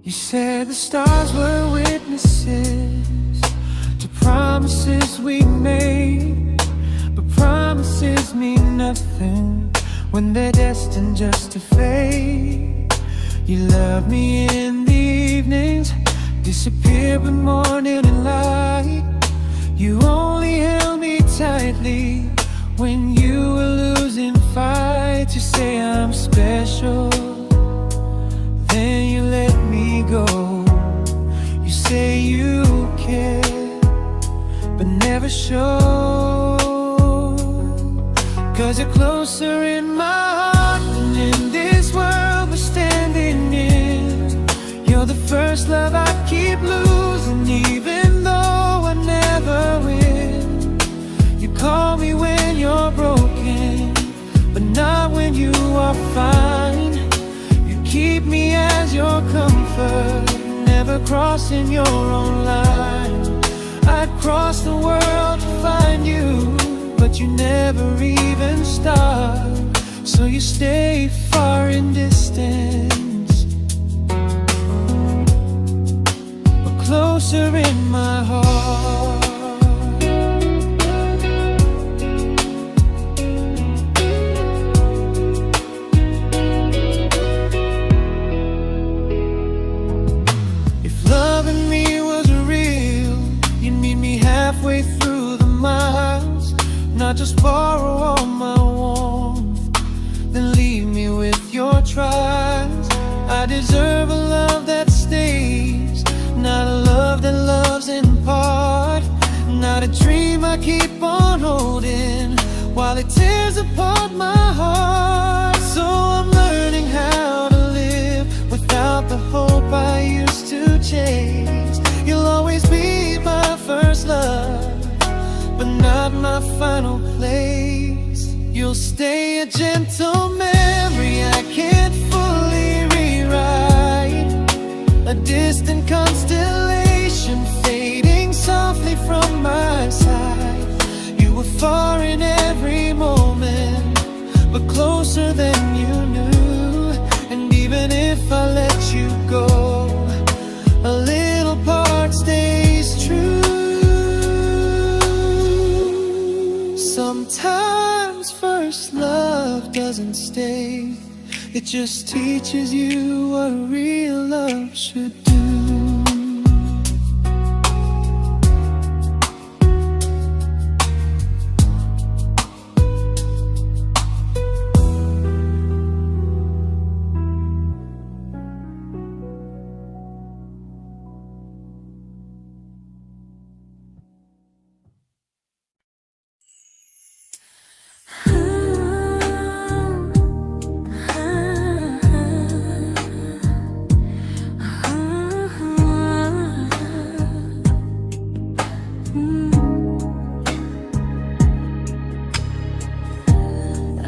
You said the stars were witnesses to promises we made, but promises mean nothing when they're destined just to fade. You love me in the evenings, disappear when morning and light. You only held me tightly when you were losing fights. You say I'm special, then you let me go. You say you care, but never show, 'cause you're closer in my heart than in comfort, never crossing your own line. I'd cross the world to find you, but you never even start. So you stay far in distance, but closer in my heart. If loving me was real, you'd meet me halfway through the miles, not just borrow all my warmth, then leave me with your trials. I deserve a love that stays, not a love that loves in part, not a dream I keep on holding while it tears apart my heart. So I'm learning how to live without the hope I used to chase. You'll always be my first love, but not my final place. You'll stay a gentle memory I can't fully rewrite, a distant constellation fading softly from my side. You were far in every moment, but closer than you knew. And even if I let you go, a little part stays true. Sometimes first love doesn't stay, it just teaches you what real love should do.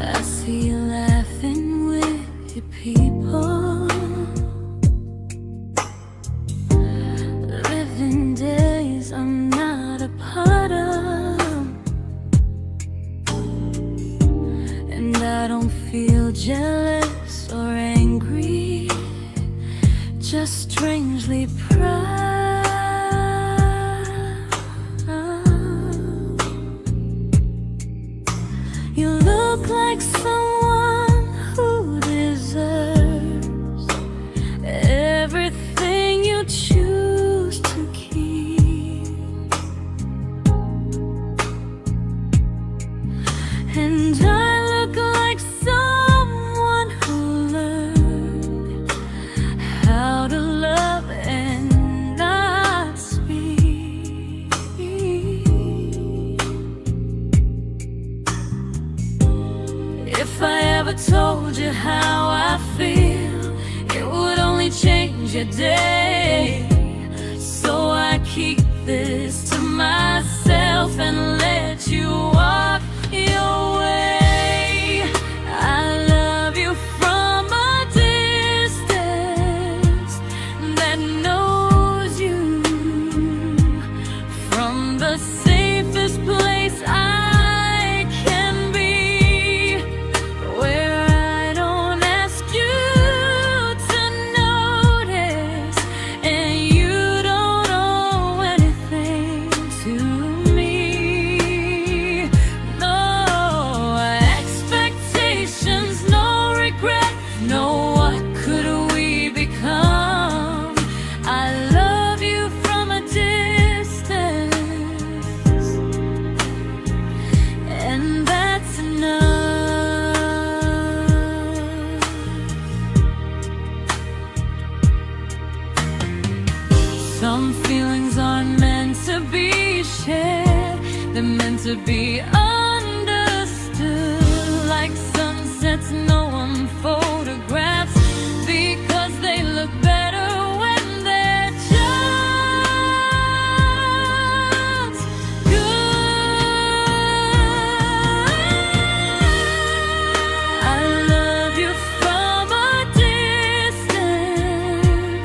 I see you laughing with your people, living days I'm not a part of, and I don't feel jealous or angry, just strangely proud. You look like someone who deserves everything you choose to keep, and I look like someone who learned how to love and not speak. If I ever told you how I feel, it would only change your day. So I keep this to myself and let you walk your way. I love you from a distance that knows you, from the safest place I can be, where I don't ask you to notice, and you don't owe anything to me. No expectations, no regret, no what could we become. I love you from a distance, and that's enough. Some feelings aren't meant to be shared, they're meant to be understood, like sunsets no one photographs, because they look better when they're just good. I love you from a distance,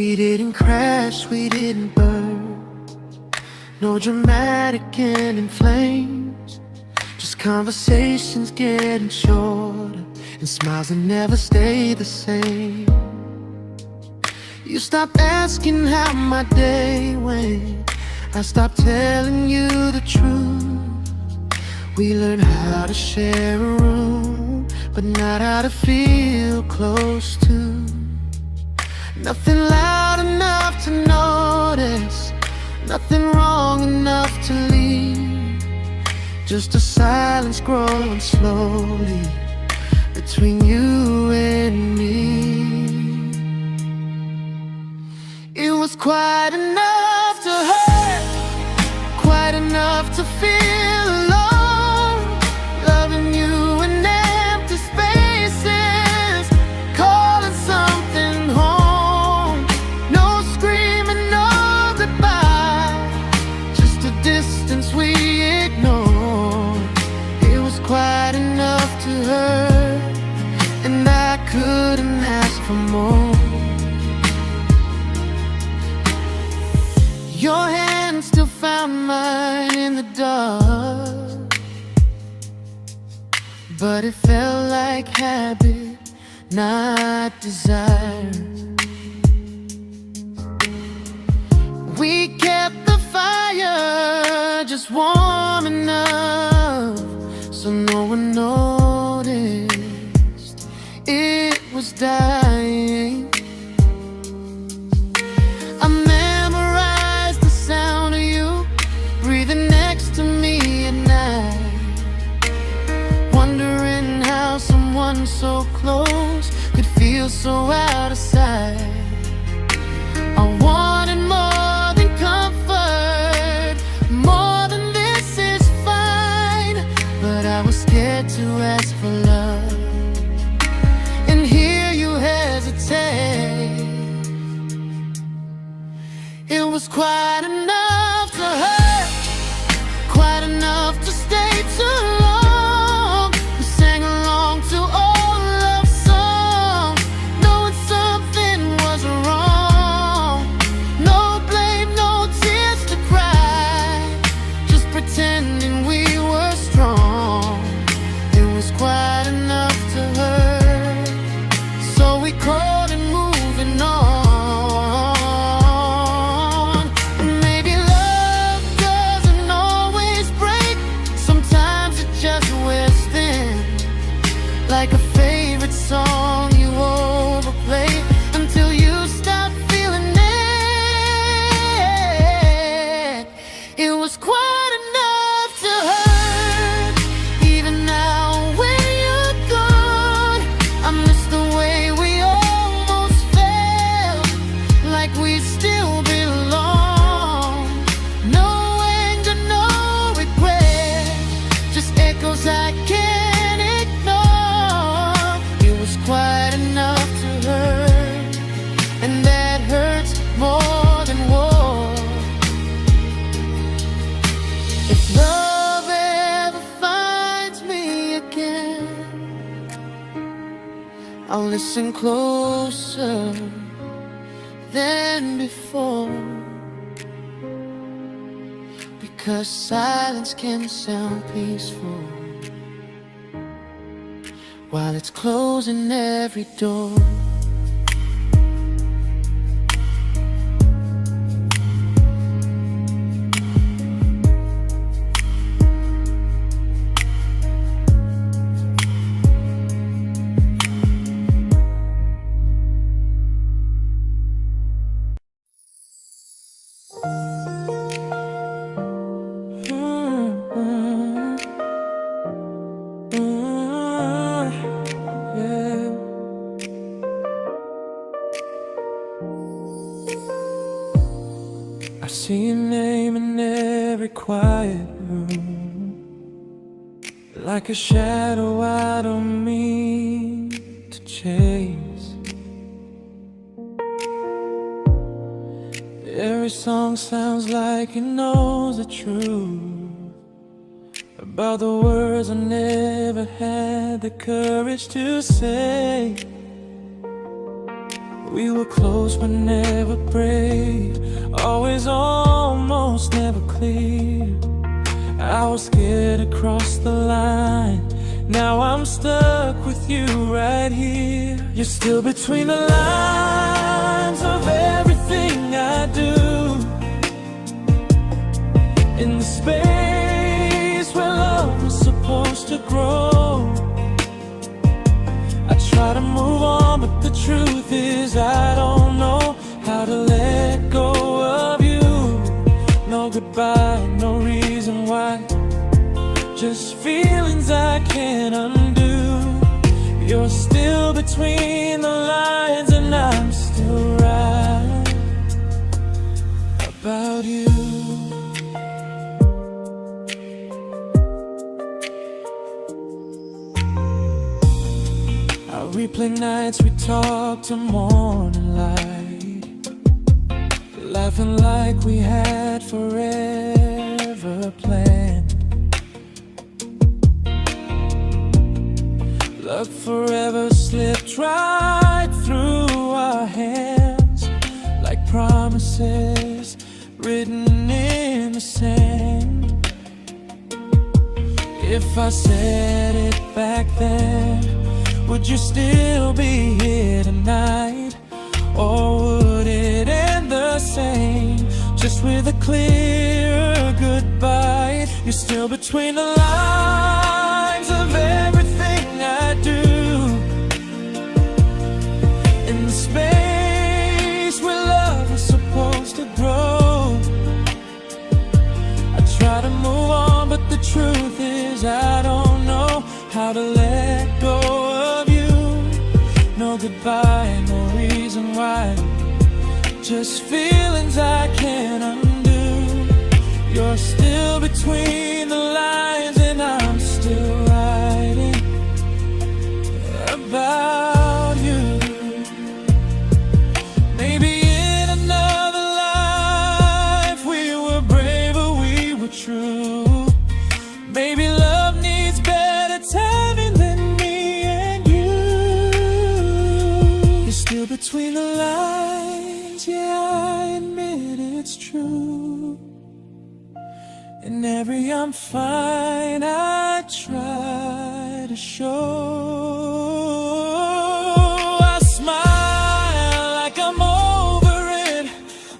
We didn't crash, we didn't burn. No dramatic end in flames. Just conversations getting shorter, and smiles that never stay the same. You stopped asking how my day went. I stopped telling you the truth. We learned how to share a room, but not how to feel close to. Nothing loud enough to notice, nothing wrong enough to leave. Just a silence growing slowly between you and me. It was quite enough to hurt, quite enough to feel alone. Loving you in empty spaces, calling something home. No screaming, no goodbye, just a distance we ignored. It was quite enough to hurt, and I couldn't ask for more. Your hand still found mine in the dark, but it felt like habit, not desire. We kept the fire just warm enough so no one noticed it was dying. I memorized the sound of you breathing next to me at night, wondering how someone so close could feel so out of sight. I wanted more than comfort, more than this is fine, but I was scared to ask for love and hear you hesitate. It was quite enough to hurt, quite enough to stay too long. We sang along to old love songs, knowing something was wrong. No blame, no tears to cry, just pretending we were strong. It was quite enough to hurt, so we called and moving on. Like a favorite song you overplay until you stop feeling it. It was quite enough to hurt. Even now when you're gone, I miss the way we almost felt, like we still belong. No anger, no regret, just echoes I can't ignore. Quite enough to hurt, and that hurts more than war. If love ever finds me again, I'll listen closer than before, because silence can sound peaceful while it's closing every door. I see your name in every quiet room, like a shadow I don't mean to chase. Every song sounds like it knows the truth about the words I never had the courage to say. We were close but never brave, always almost, never clear. I was scared to cross the line, now I'm stuck with you right here. You're still between the lines of everything I do, in the space where love was supposed to grow. I try to move on, but the truth is I don't know how to let go of you. No goodbye, no reason why, just feelings I can't undo. You're still between the lines and I'm still right about you. I replay nights we talk to morning light, laughing like we had forever planned. Luck forever slipped right through our hands, like promises written in the sand. If I said it back then, would you still be here tonight? Or would it end the same, just with a clear goodbye? You're still between the lines of everything I do, in the space where love was supposed to grow. I try to move on, but the truth is I don't know how to let go of you. No goodbye, no reason why, just feelings I can't undo. You're still between the lines and I'm still writing about you. Maybe in another life we were braver, we were true. Maybe love needs better timing than me and you. You're still between the lines, yeah, I admit it's true. In every I'm fine I try to show. I smile like I'm over it,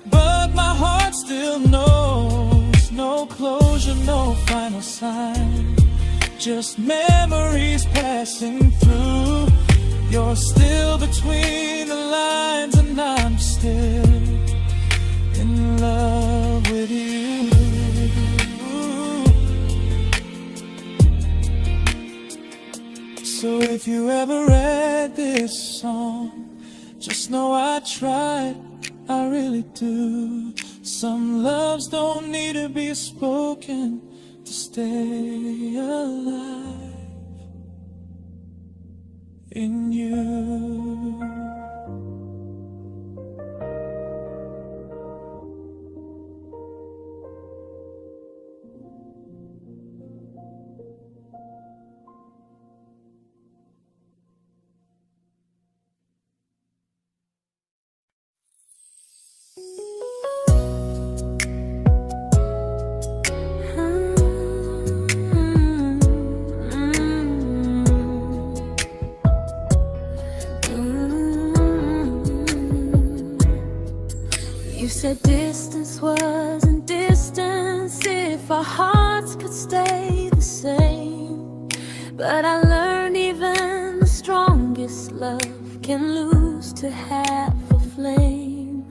but my heart still knows. No closure, no final sign, just memories passing through. You're still between the lines and I'm still in love with you. So if you ever read this song, just know I tried, I really do. Some loves don't need to be spoken to stay alive in you. You said distance wasn't distance if our hearts could stay the same. But I learned even the strongest love can lose to half a flame.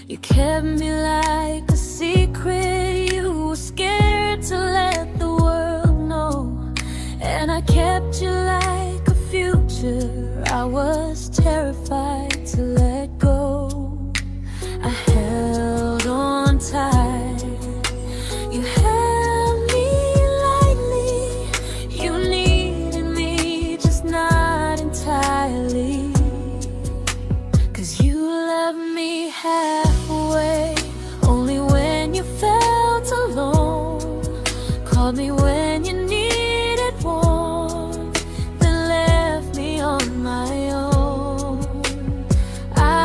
You kept me like a secret, you were scared to let the world know. And I kept you like a future, I was terrified to let go. I held on tight, you held me lightly. You needed me, just not entirely. 'Cause you left me halfway, only when you felt alone. Called me when you needed warmth, then left me on my own. I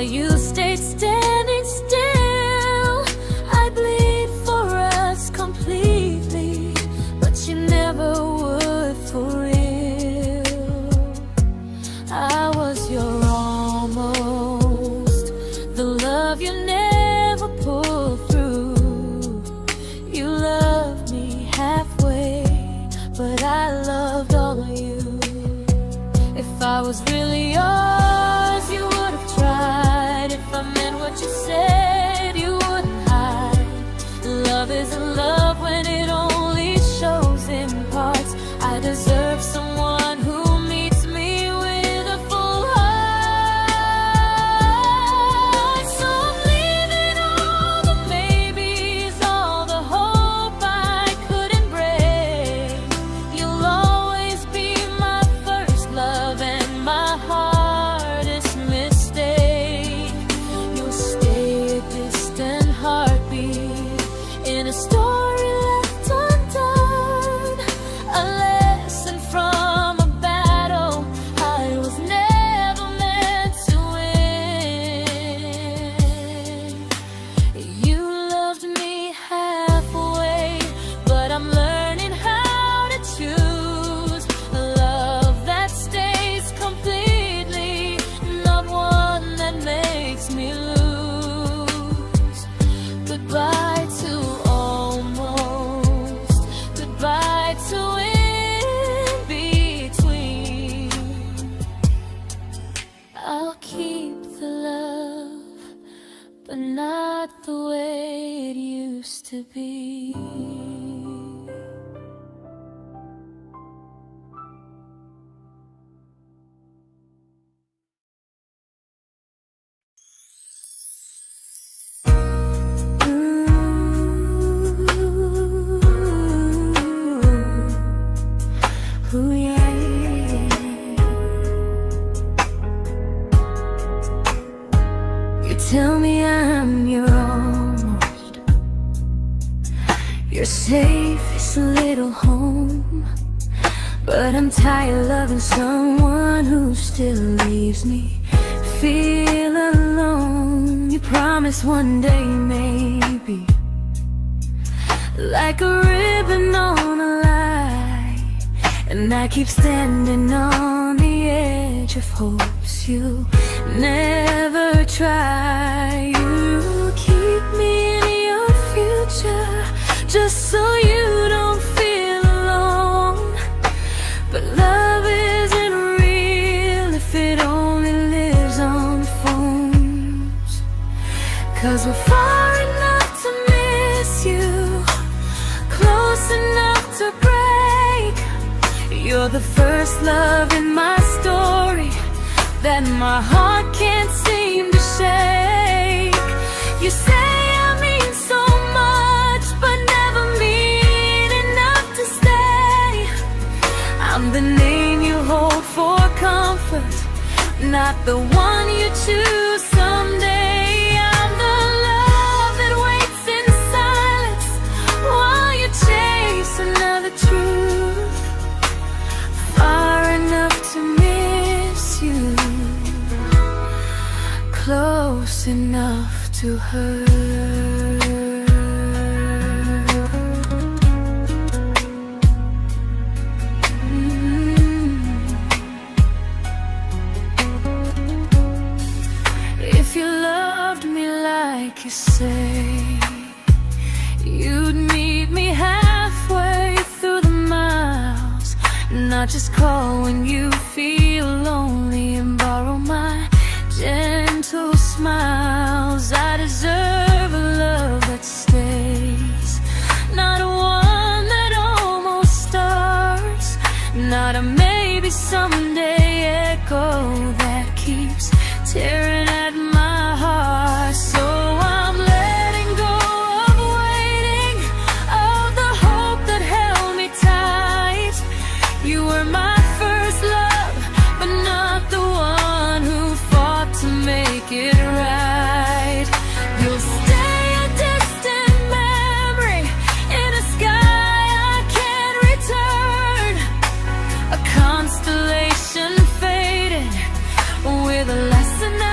you stayed standing still. I bleed for us completely, but you never would for real. I was your almost, the love you never pulled through. You loved me halfway, but I loved all of you. If I was really yours, you would have tried. If I meant what you said, you wouldn't hide. Love isn't love when it only shows in parts. I deserve someone who meets me with a full heart. So I'm leaving all the maybes, all the hope I couldn't break. You'll always be my first love and my hardest mistake. You'll stay a distant heartbeat in a story left undone, a lesson from a battle I was never meant to win. You loved me halfway, but I'm learning how to choose a love that stays completely, not one that makes me lose. Goodbye to almost, goodbye to in between. I'll keep the love, but not the way it used to be. Ooh, yeah. You tell me I'm your almost, your safest little home, but I'm tired loving someone who still leaves me feel alone. You promise one day maybe, like a ribbon on a line, and I keep standing on the edge of hopes you never try. You keep me in your future just so you don't feel alone. But love isn't real if it only lives on phones. 'Cause we're far enough to miss you, close enough to break. You're the first love in my story that my heart can't seem to shake. You say I mean so much, but never mean enough to stay. I'm the name you hold for comfort, not the one you choose someday. I'm the love that waits in silence while you chase another truth. Far enough to miss you, close enough to hurt. If you loved me like you say, you'd meet me halfway through the miles, not just call when you feel lonely and borrow my gentle smiles. I deserve a love that stays, not one that almost starts, not a maybe someday echo that keeps tearing at my heart. So I'm letting go of waiting, of the hope that held me tight. You were my first love, but not the one who fought to make it right. You'll stay a distant memory in a sky I can't return, a constellation faded with a lesson I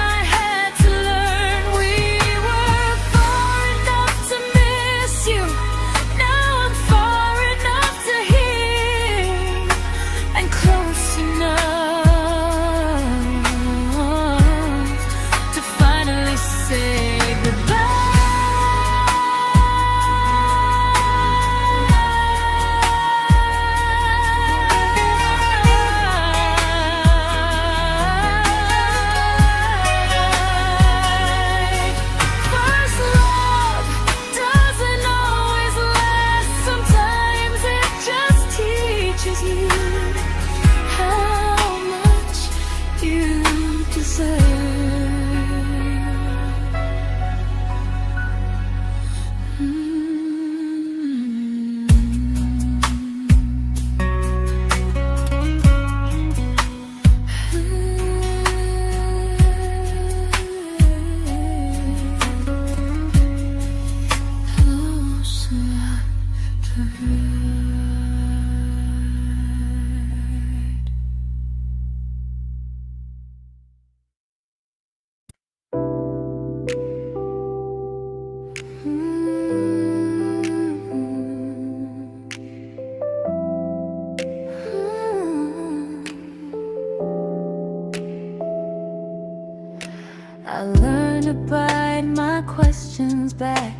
I learned to bite my questions back,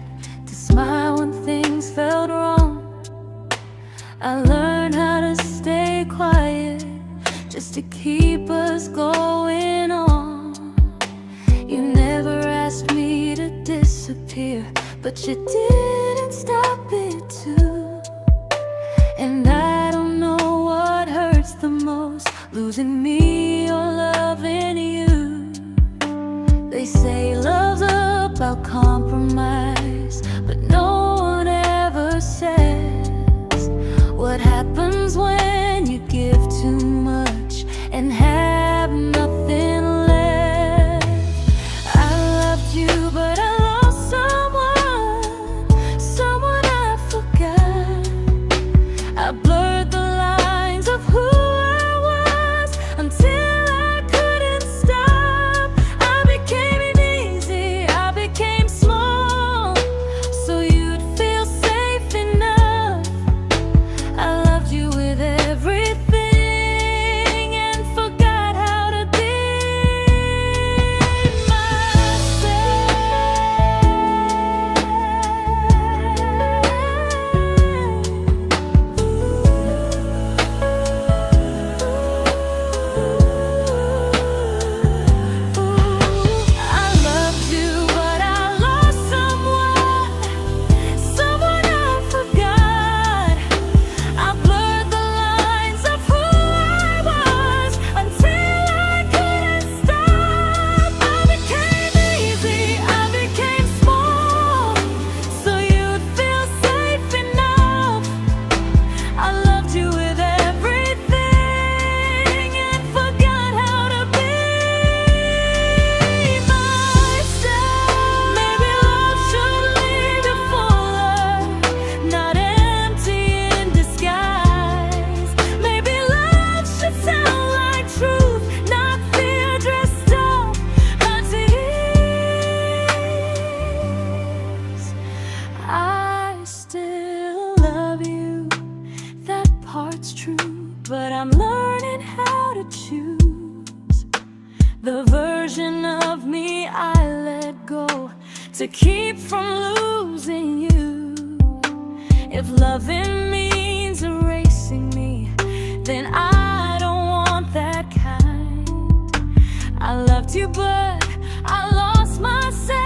to smile when things felt wrong. I learned how to stay quiet, just to keep us going on. You never asked me to disappear, but you didn't stop it too. And I don't know what hurts the most, losing me or loving you. They say love's about compromise, but no one ever says what happens when you give too much and have nothing left. I loved you, but I lost someone I forgot. I blurred the lines of who I was until I couldn't stop. I became easy, I became small, so you'd feel safe enough. I loved you with everything and forgot how to be true, but I'm learning how to choose the version of me I let go to keep from losing you. If loving means erasing me, then I don't want that kind. I loved you, but I lost myself.